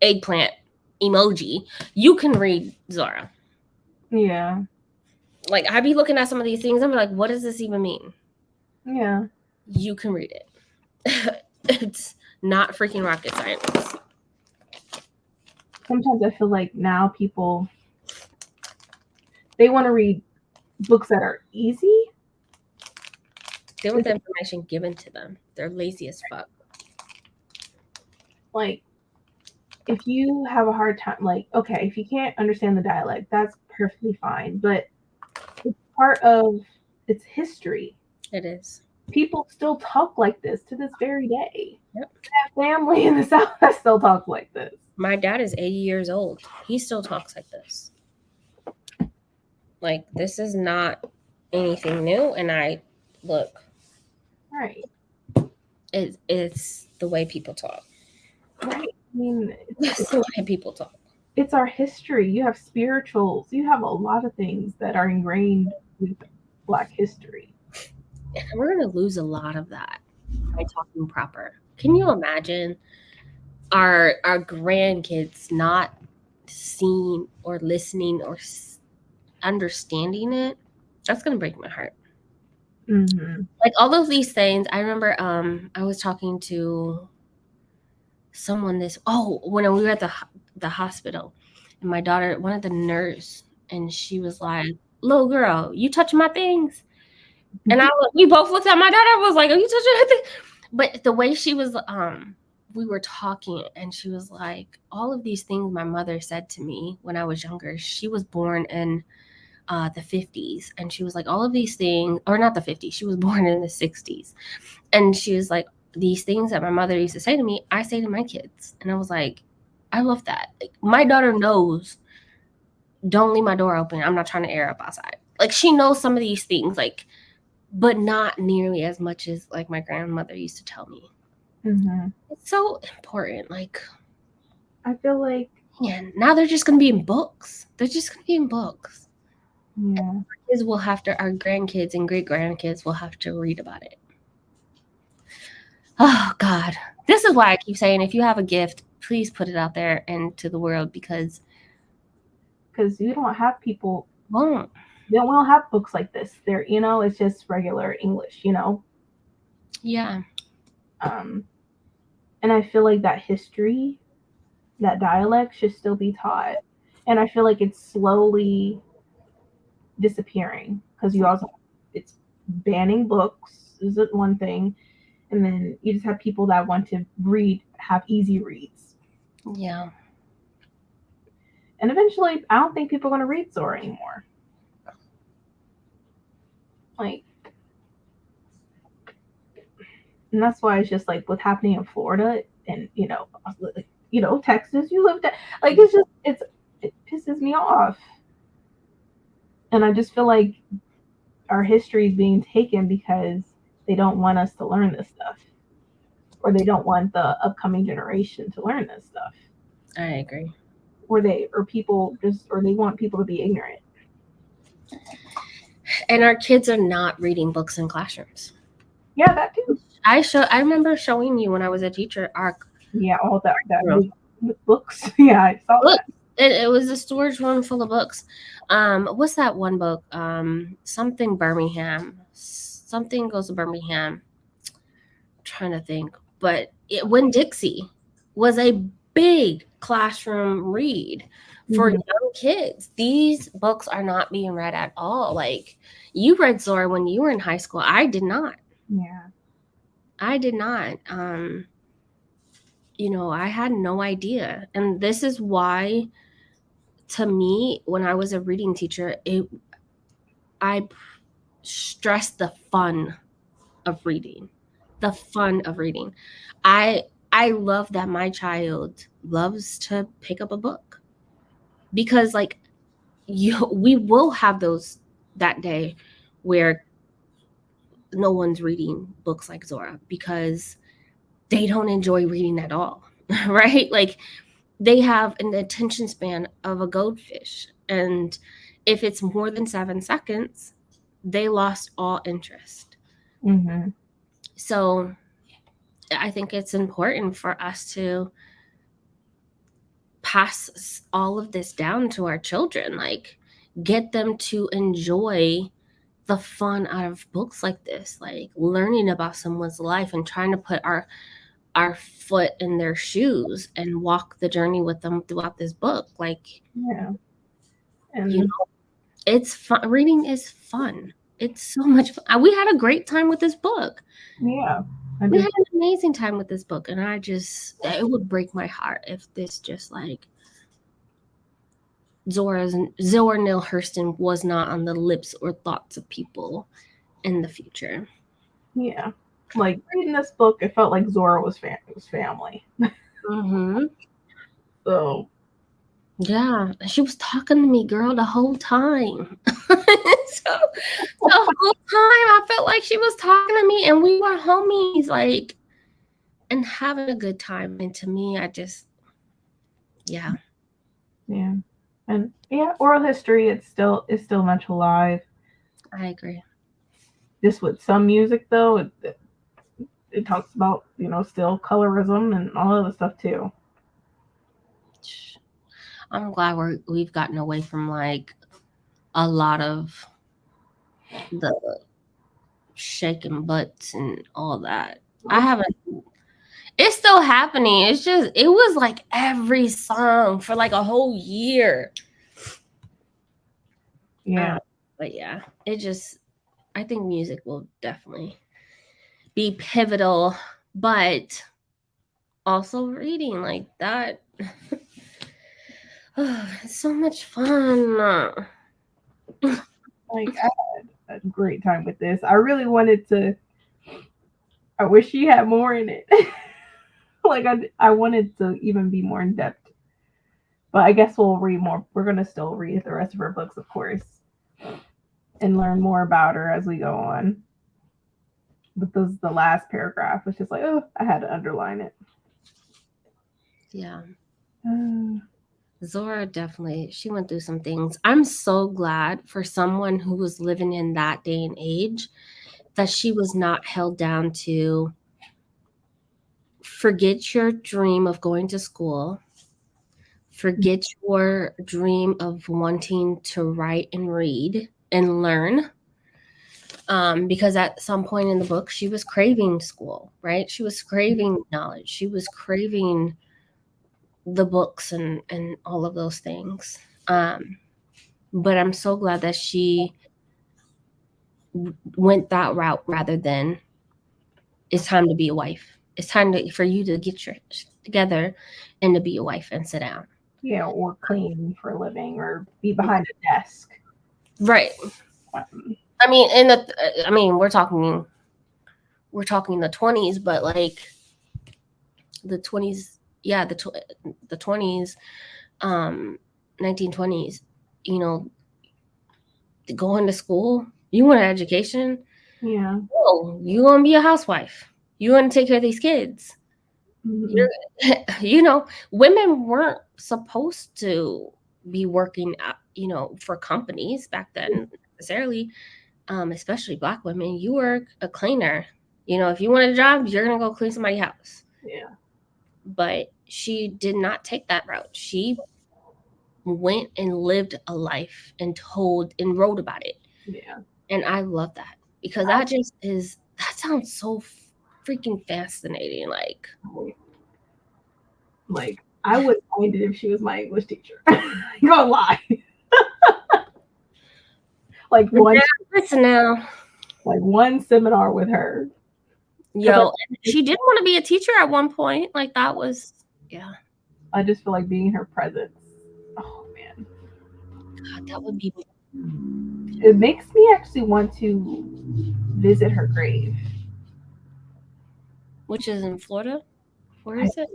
eggplant emoji. You can read Zora. Yeah. Like, I'd be looking at some of these things, I'm like, what does this even mean? Yeah. You can read it. It's not freaking rocket science. Sometimes I feel like now people, they want to read books that are easy. They want the information given to them. They're lazy as fuck. Like, if you have a hard time, like, okay, if you can't understand the dialect, that's perfectly fine. But it's part of its history. It is. People still talk like this to this very day. Yep. I have family in the South that still talk like this. My dad is 80 years old. He still talks like this. Like, this is not anything new. And look, Right. it's the way people talk. Right. I mean, It's the way people talk. it's our history. You have spirituals. You have a lot of things that are ingrained with Black history. And we're going to lose a lot of that by talking proper. Can you imagine our grandkids not seeing or listening or understanding it? That's going to break my heart. Mm-hmm. Like, all of these things, I remember I was talking to someone when we were at the hospital, and my daughter, one of the nurse, and she was like, little girl, you touching my things? And we both looked at my daughter. I was like, are you touching my things? But the way she was, we were talking, and she was like, all of these things my mother said to me when I was younger. She was born in the 50s, and she was like, all of these things, or not the 50s, she was born in the 60s, and she was like, these things that my mother used to say to me, I say to my kids. And I was like, I love that. Like, my daughter knows, don't leave my door open, I'm not trying to air up outside. Like, she knows some of these things, like, but not nearly as much as like my grandmother used to tell me. Mm-hmm. It's so important. Like, I feel like, man, now they're just gonna be in books. They're just gonna be in books. yeah, Our grandkids and great grandkids will have to read about it. Oh God, this is why I keep saying, if you have a gift, please put it out there and to the world, because you don't have people. won't. We don't have books like this. They're, it's just regular English, Yeah. And I feel like that history, that dialect should still be taught. And I feel like it's slowly disappearing because it's banning books is one thing. And then you just have people that want to have easy reads. Yeah. And eventually, I don't think people are going to read Zora anymore. Like, and that's why it's just like what's happening in Florida and Texas. You live there, like it pisses me off, and I just feel like our history is being taken because they don't want us to learn this stuff, or they don't want the upcoming generation to learn this stuff. I agree. Or they want people to be ignorant. And our kids are not reading books in classrooms. Yeah, that too. I remember showing you when I was a teacher, all that With books. Yeah, I saw Look, that. it was a storage room full of books. What's that one book? Something Birmingham. Something goes to Birmingham. I'm trying to think. But When Dixie was a big classroom read for Mhm. young kids. These books are not being read at all. Like, you read Zora when you were in high school. I did not. Yeah. I did not. I had no idea. And this is why, to me, when I was a reading teacher, I stressed the fun of reading. The fun of reading. I love that my child loves to pick up a book, because like we will have those that day where no one's reading books like Zora because they don't enjoy reading at all. Right? Like, they have an attention span of a goldfish, and if it's more than 7 seconds, they lost all interest. Mm-hmm. So I think it's important for us to pass all of this down to our children, like get them to enjoy the fun out of books like this, like learning about someone's life and trying to put our foot in their shoes and walk the journey with them throughout this book. Like, Yeah. And it's fun. Reading is fun. It's so much fun. We had a great time with this book. yeah. We had an amazing time with this book, and it would break my heart if this just like Zora Neale Hurston was not on the lips or thoughts of people in the future. Yeah. Like reading this book, it felt like Zora was family. Mm-hmm. So yeah, she was talking to me, girl, the whole time. So the whole time I felt like she was talking to me, and we were homies, like, and having a good time. And to me, yeah. And oral history, it's still much alive. I agree. Just with some music though, it talks about, still colorism and all of the stuff too. I'm glad we've gotten away from like a lot of the shaking butts and all that. I haven't. It's still happening. It's just, it was like every song for like a whole year. Yeah. But yeah, I think music will definitely be pivotal, but also reading like that. It's so much fun. Like, I had a great time with this. I really wanted to. I wish she had more in it. Like, I wanted to even be more in depth. But I guess we'll read more. We're gonna still read the rest of her books, of course, and learn more about her as we go on. But this is the last paragraph. It's just like, oh, I had to underline it. Yeah. Zora definitely, she went through some things. I'm so glad for someone who was living in that day and age that she was not held down to forget your dream of going to school, forget your dream of wanting to write and read and learn. Because at some point in the book, she was craving school, right? She was craving knowledge. She was craving the books and all of those things. But I'm so glad that she went that route rather than it's time to be a wife. It's time for you to get your shit together and to be a wife and sit down. Yeah, or clean for a living or be behind a desk. Right. I mean, we're talking the 20s, but like the 20s, yeah, the 20s, 1920s, going to school, you want an education. Yeah. Oh, you want to be a housewife. You want to take care of these kids. Mm-hmm. Women weren't supposed to be working, for companies back then necessarily, especially Black women. You were a cleaner. If you want a job, you're going to go clean somebody's house. Yeah. But she did not take that route. She went and lived a life and told and wrote about it. Yeah. And I love that because that sounds so freaking fascinating. Like I wouldn't mind it if she was my English teacher. I ain't gonna lie. Like listen now. Like one seminar with her. Yo, she did want to be a teacher at one point. Like that was, yeah. I just feel like being in her presence. Oh man. God, that would be. It makes me actually want to visit her grave. Which is in Florida? Where is it?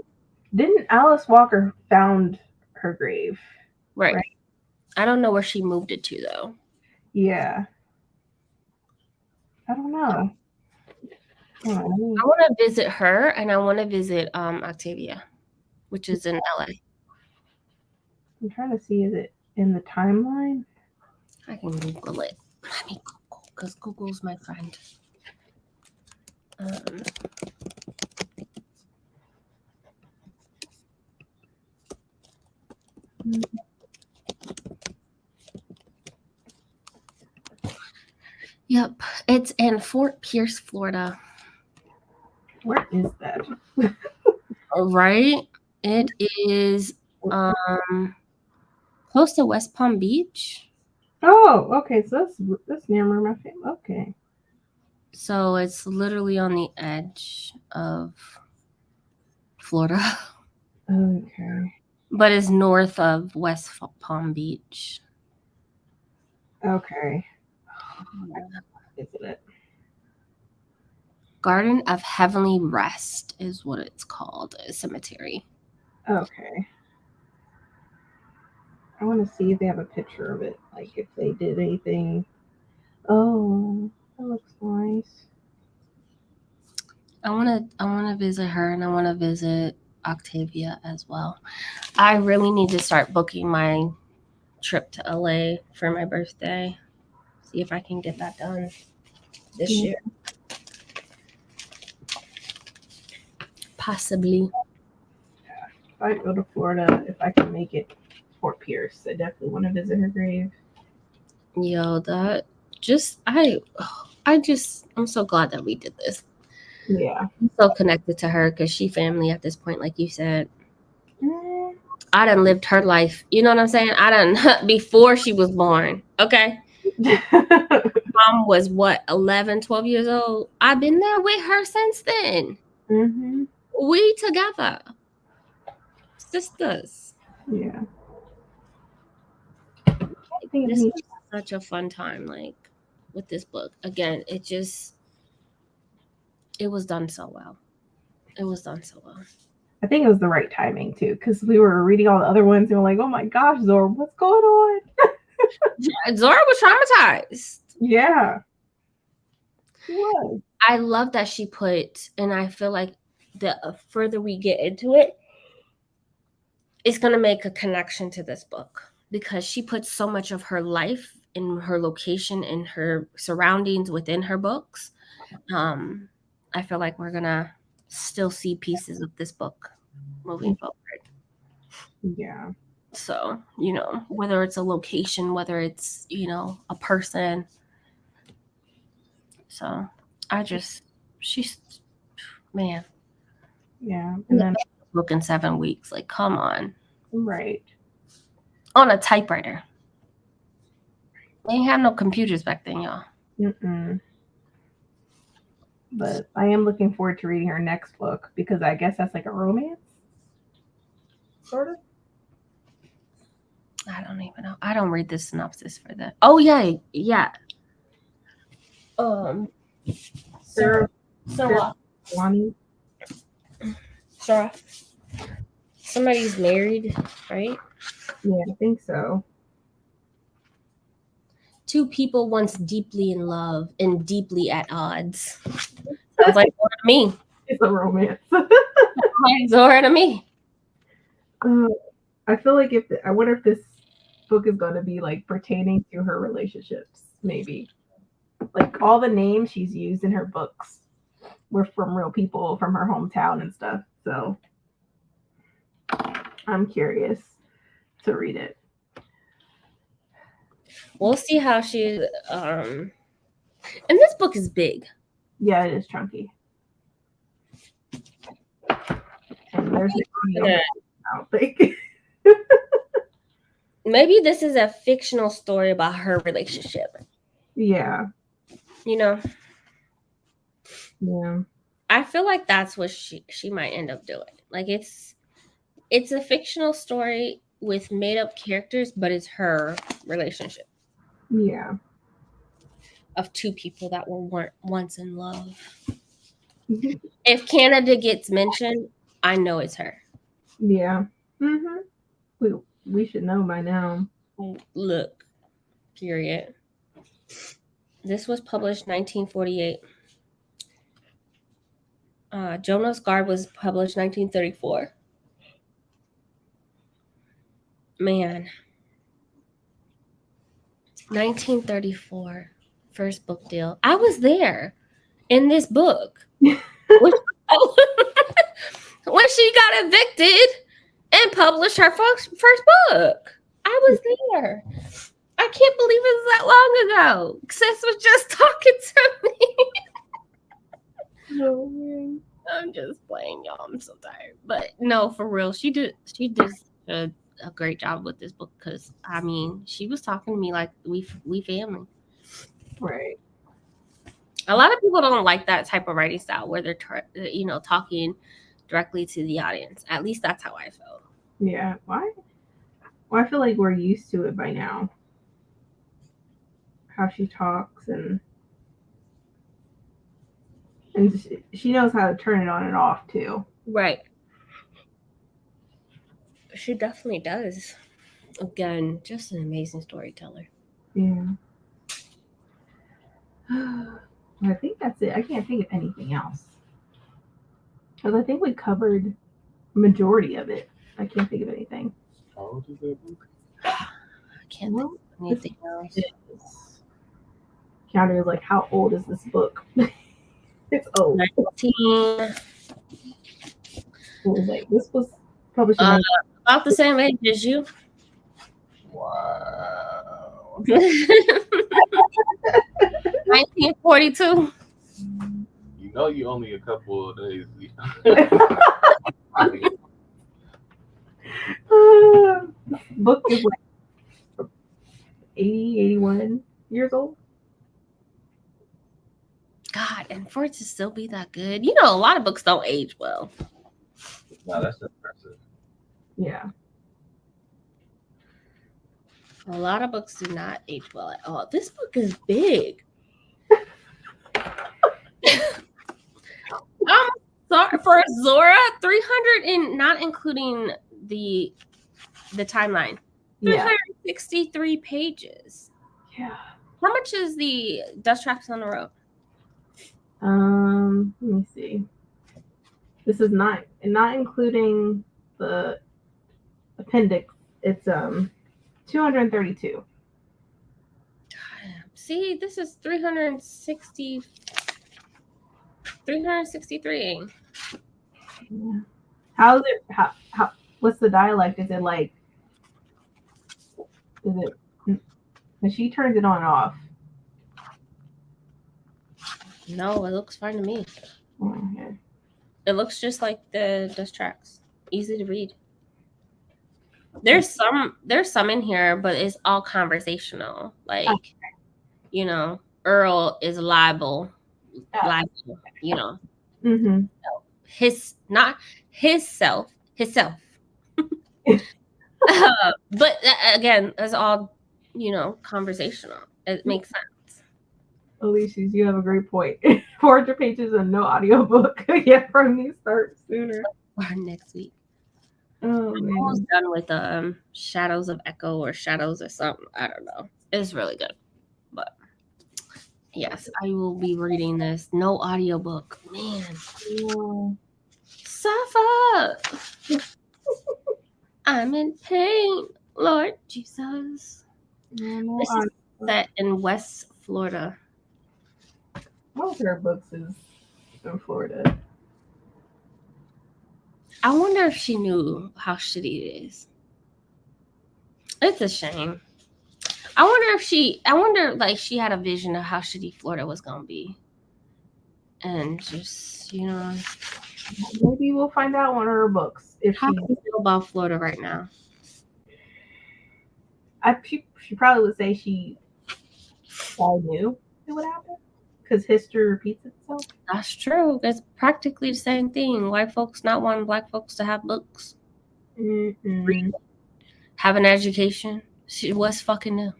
Didn't Alice Walker found her grave? Right. I don't know where she moved it to though. Yeah. I don't know. I want to visit her and I want to visit Octavia, which is in LA. I'm trying to see, is it in the timeline? I can Google it. Let me Google because Google's my friend. Yep, it's in Fort Pierce, Florida. Where is that? Right? It is close to West Palm Beach. Oh, okay. So that's near my family. Okay. So it's literally on the edge of Florida. Okay. But it's north of West Palm Beach. Okay. Isn't it? Garden of Heavenly Rest is what it's called, a cemetery. Okay. I want to see if they have a picture of it, like if they did anything. Oh, that looks nice. I want to visit her and I want to visit Octavia as well. I really need to start booking my trip to LA for my birthday. See if I can get that done this year. Possibly. If I go to Florida, if I can make it Fort Pierce, I definitely want to visit her grave. Yo, I'm so glad that we did this. Yeah. I'm so connected to her because she family at this point, like you said. I done lived her life. You know what I'm saying? I done before she was born. Okay. Mom was what, 11, 12 years old? I've been there with her since then. Mm-hmm. We together. Sisters. Yeah. This was such a fun time, like, with this book. Again, it was done so well. It was done so well. I think it was the right timing, too, because we were reading all the other ones and we're like, oh my gosh, Zora, what's going on? Zora was traumatized. Yeah. She was. I love that she put, and I feel like the further we get into it, it's going to make a connection to this book because she puts so much of her life and her location and her surroundings within her books. I feel like we're going to still see pieces of this book moving forward. Yeah. So, whether it's a location, whether it's, a person. So man. Yeah. And then book in 7 weeks. Like, come on. Right. On a typewriter. They ain't have no computers back then, y'all. Mm-mm. But I am looking forward to reading her next book because I guess that's like a romance. Sort of. I don't even know. I don't read the synopsis for that. Oh, yeah. Yeah. Sarah. Somebody's married, right? Yeah, I think so. Two people once deeply in love and deeply at odds. Sounds like Zora to me. It's a romance. Like Zora to me. I feel like I wonder if this book is going to be like pertaining to her relationships, maybe. Like all the names she's used in her books were from real people from her hometown and stuff. So I'm curious to read it. We'll see how she. And this book is big. Yeah, it is chunky. And there's no audio, I don't think. Maybe this is a fictional story about her relationship. Yeah. You know, Yeah. I feel like that's what she might end up doing. Like it's a fictional story with made up characters, but it's her relationship Yeah. of two people that weren't once in love. Mhm. If Canada gets mentioned, I know it's her. Yeah. We should know by now. Look, period. This was published 1948. Jonas Guard was published 1934. Man. 1934. First book deal. I was there in this book. When she got evicted and published her first book. I was there. I can't believe it was that long ago. Sis was just talking to me. Oh, man. I'm just playing, y'all. I'm so tired. But no, for real, she did a great job with this book because I mean, she was talking to me like we family. Right. A lot of people don't like that type of writing style where they're talking directly to the audience. At least that's how I felt. Yeah. Why? Well, I feel like we're used to it by now. How she talks and she knows how to turn it on and off too. Right. She definitely does. Again, just an amazing storyteller. Yeah. I think that's it. I can't think of anything else. Because I think we covered majority of it. I can't think of anything. How old is that book? I can't think of anything else. Keanu was like, how old is this book? It's old. 19, It was like, this was published in about the same age as you. Wow. 1942. You know you only a couple of days. book is like 80, 81 years old. God, and for it to still be that good. You know, a lot of books don't age well. No, that's impressive. Yeah. A lot of books do not age well at all. This book is big. Sorry, for Zora, 300 and not including the timeline. 363 pages. Yeah. How much is the Dust Tracks on the Road? Let me see. This is not including the appendix. It's 232. Damn. See, this is 363. Yeah. How's it? How? What's the dialect? Is it like? Is it? When she turns it on and off. No, it looks fine to me. Okay. It looks just like the Dust Tracks. Easy to read. There's some in here, but it's all conversational. Like, you know, Earl is liable. You know. Mm-hmm. Himself. But again, it's all, you know, conversational. It makes sense. Alicia, you have a great point. 400 pages and no audiobook. Yeah, from me start sooner. Or next week. Oh, I'm almost done with Shadows of Echo or Shadows or something. I don't know. It's really good. But yes, I will be reading this. No audiobook. Man. Yeah. Suffer. I'm in pain, Lord Jesus. No, This is set in West Florida. Most of her books is in Florida. I wonder if she knew how shitty it is. It's a shame. I wonder like she had a vision of how shitty Florida was gonna be. And just, Maybe we'll find out one of her books if how do you feel about Florida right now? she probably would say she all knew it would happen because history repeats itself. That's true. It's practically the same thing. White folks not wanting black folks to have books, have an education. What's fucking new?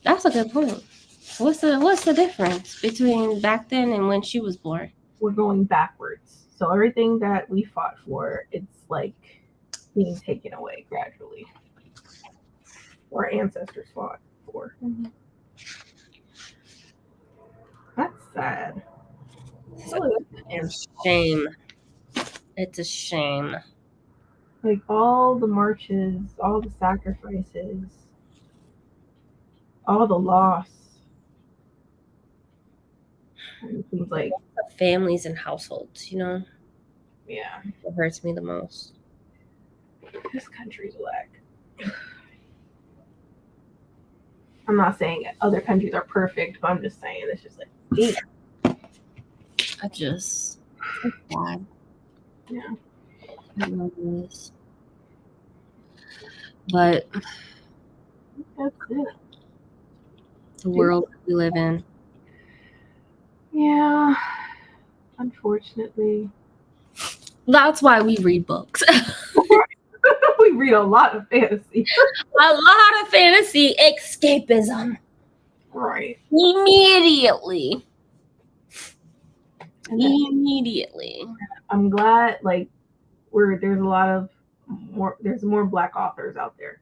That's a good point. What's the difference between back then and when she was born? We're going backwards. So everything that we fought for, it's like being taken away gradually. Our ancestors fought for. That's sad. It's a shame. It's a shame. Like all the marches, all the sacrifices, all the loss. It seems like families and households, yeah, it hurts me the most. This country's whack. I'm not saying other countries are perfect, but I'm just saying it's just like, it's bad. Yeah. I love this. But that's it. The world we live in. Yeah. Unfortunately. That's why we read books. We read a lot of fantasy. A lot of fantasy escapism. Right. Immediately. I'm glad like there's a lot of there's more black authors out there.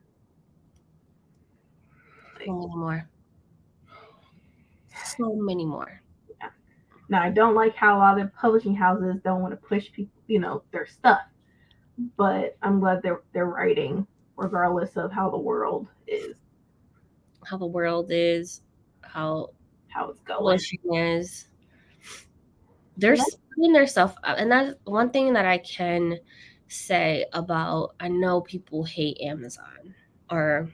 So many more. Yeah. Now I don't like how a lot of publishing houses don't want to push people, their stuff. But I'm glad they're writing regardless of how the world is. How the world is, how it's going. Publishing is. They're putting their stuff up. And that's one thing that I can say about, I know people hate Amazon or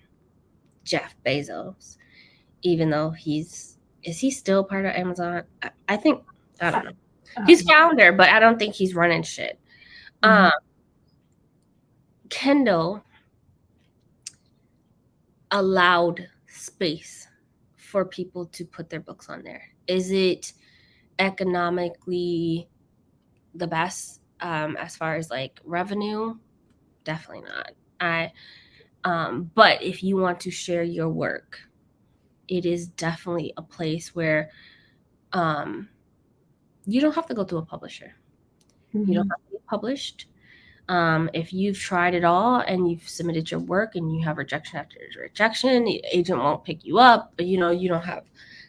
Jeff Bezos, even though is he still part of Amazon? I think, I don't know. He's founder, but I don't think he's running shit. Kindle allowed space for people to put their books on there. Is it economically the best as far as like revenue? Definitely not. But if you want to share your work, it is definitely a place where you don't have to go to a publisher. You don't have to be published. If you've tried it all and you've submitted your work and you have rejection after rejection, the agent won't pick you up, but you don't have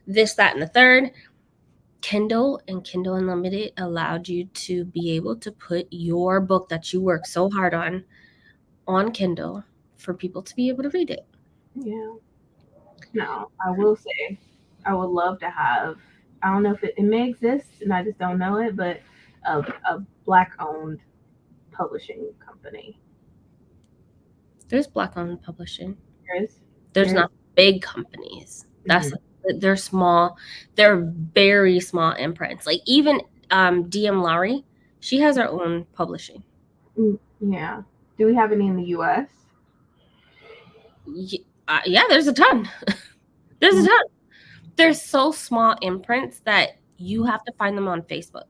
this, that, and the third. Kindle and Kindle Unlimited allowed you to be able to put your book that you work so hard on Kindle for people to be able to read it. Yeah. No, I will say I would love to have, I don't know if it may exist and I just don't know it, but a Black-owned publishing company. There's Black-owned publishing. There's not big companies. They're small. They're very small imprints. Like even DM Lowry, she has her own publishing. Yeah. Do we have any in the U.S.? Yeah, there's a ton. There's a ton. They're so small imprints that you have to find them on Facebook.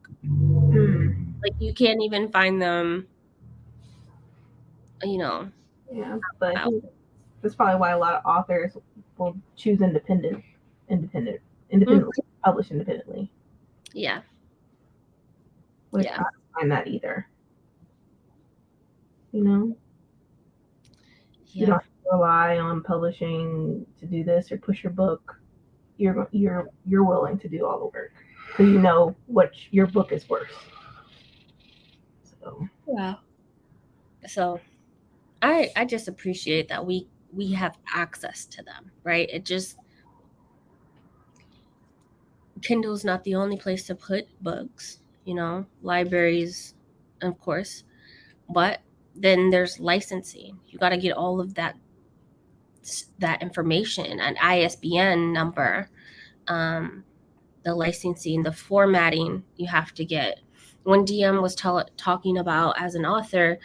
Like you can't even find them, Yeah, but that's probably why a lot of authors will choose independently, publish independently. Yeah. Which I don't find that either. You don't have to rely on publishing to do this or push your book. You're willing to do all the work because you know what your book is worth. So I just appreciate that we have access to them, right? It just, Kindle's not the only place to put books, libraries of course. But then there's licensing. You got to get all of that information, an ISBN number, the licensing, the formatting you have to get. When DM was talking about as an author,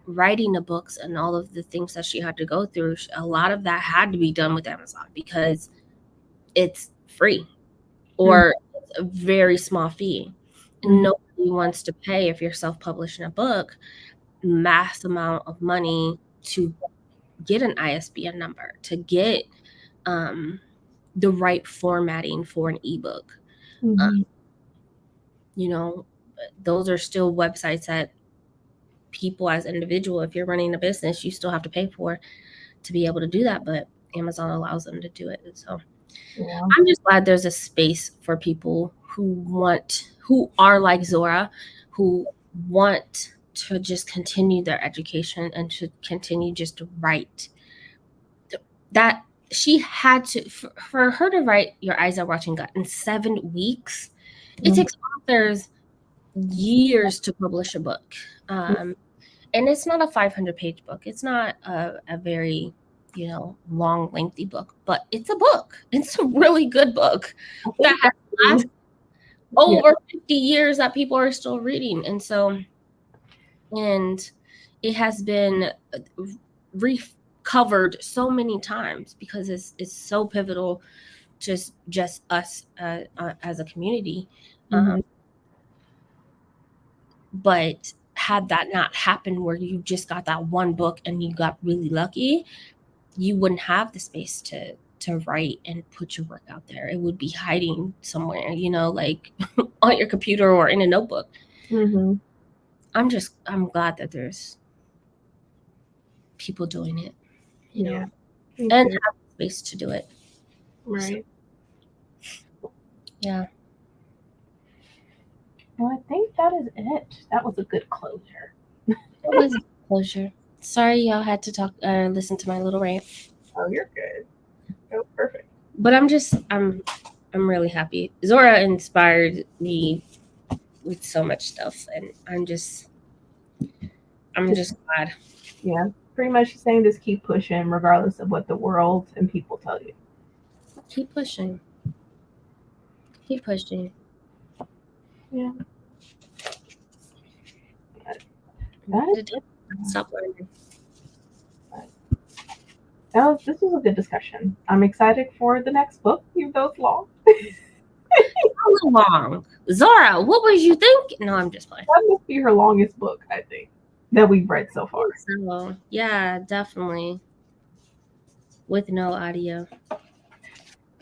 writing the books and all of the things that she had to go through, a lot of that had to be done with Amazon because it's free or it's a very small fee. And nobody wants to pay, if you're self-publishing a book, mass amount of money to get an ISBN number, to get the right formatting for an ebook. You know, those are still websites that people as individual, if you're running a business, you still have to pay for to be able to do that, but Amazon allows them to do it. So I'm just glad there's a space for people who are like Zora, who want to just continue their education and to continue just to write. That she had to, for her to write Your Eyes Are Watching God in 7 weeks. It takes authors years to publish a book. And it's not a 500-page book. It's not a very, long, lengthy book, but it's a book. It's a really good book that has lasted over 50 years that people are still reading. And it has been recovered so many times because it's so pivotal to just us as a community. But had that not happened, where you just got that one book and you got really lucky, you wouldn't have the space to write and put your work out there. It would be hiding somewhere, like on your computer or in a notebook. I'm glad that there's people doing it, and have space to do it. Right. So, yeah. Well, I think that is it. That was a good closure. It was a closure. Sorry y'all had to listen to my little rant. Oh, you're good. Oh, perfect. But I'm really happy. Zora inspired me with so much stuff, and I'm just glad. Yeah, pretty much saying just keep pushing regardless of what the world and people tell you. Keep pushing. Keep pushing. Yeah. Stop learning. This was a good discussion. I'm excited for the next book, even though it's long. How long? Zora, what was you thinking? No, I'm just playing. That must be her longest book, I think, that we've read so far. So, yeah, definitely. With no audio.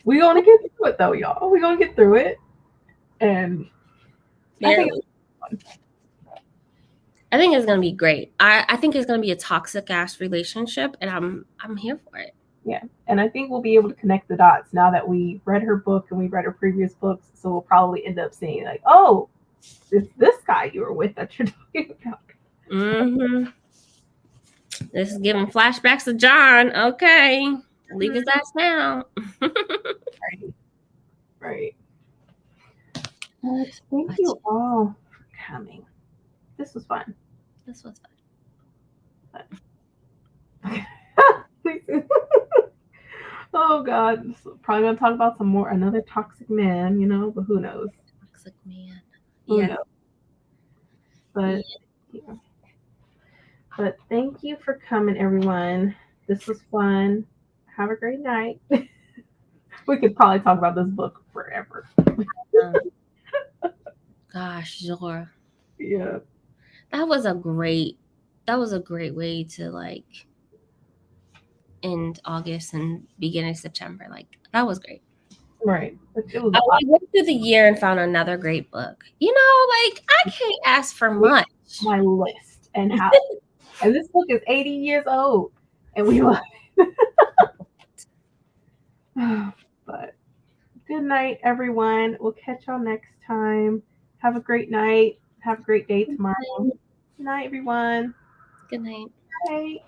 We're going to get through it, though, y'all. We're going to get through it. And I think it's going to be great. I think it's going to be a toxic-ass relationship, and I'm here for it. Yeah, and I think we'll be able to connect the dots now that we read her book and we read her previous books. So we'll probably end up saying, like, oh, it's this guy you were with that you're talking about. This is giving flashbacks to John. Okay. Leave his ass now. Right. Thank you all for coming. This was fun. Oh God, probably gonna talk about another toxic man, but who knows? Toxic man. Who knows? But but thank you for coming, everyone. This was fun. Have a great night. We could probably talk about this book forever. Gosh, Zora. Yeah. That was a great way to end August and beginning September. That was great. Right. We went through the year and found another great book. I can't ask for much. My list and this book is 80 years old, and we love it. But good night, everyone. We'll catch y'all next time. Have a great night. Have a great day tomorrow. Good night, everyone. Good night. Bye.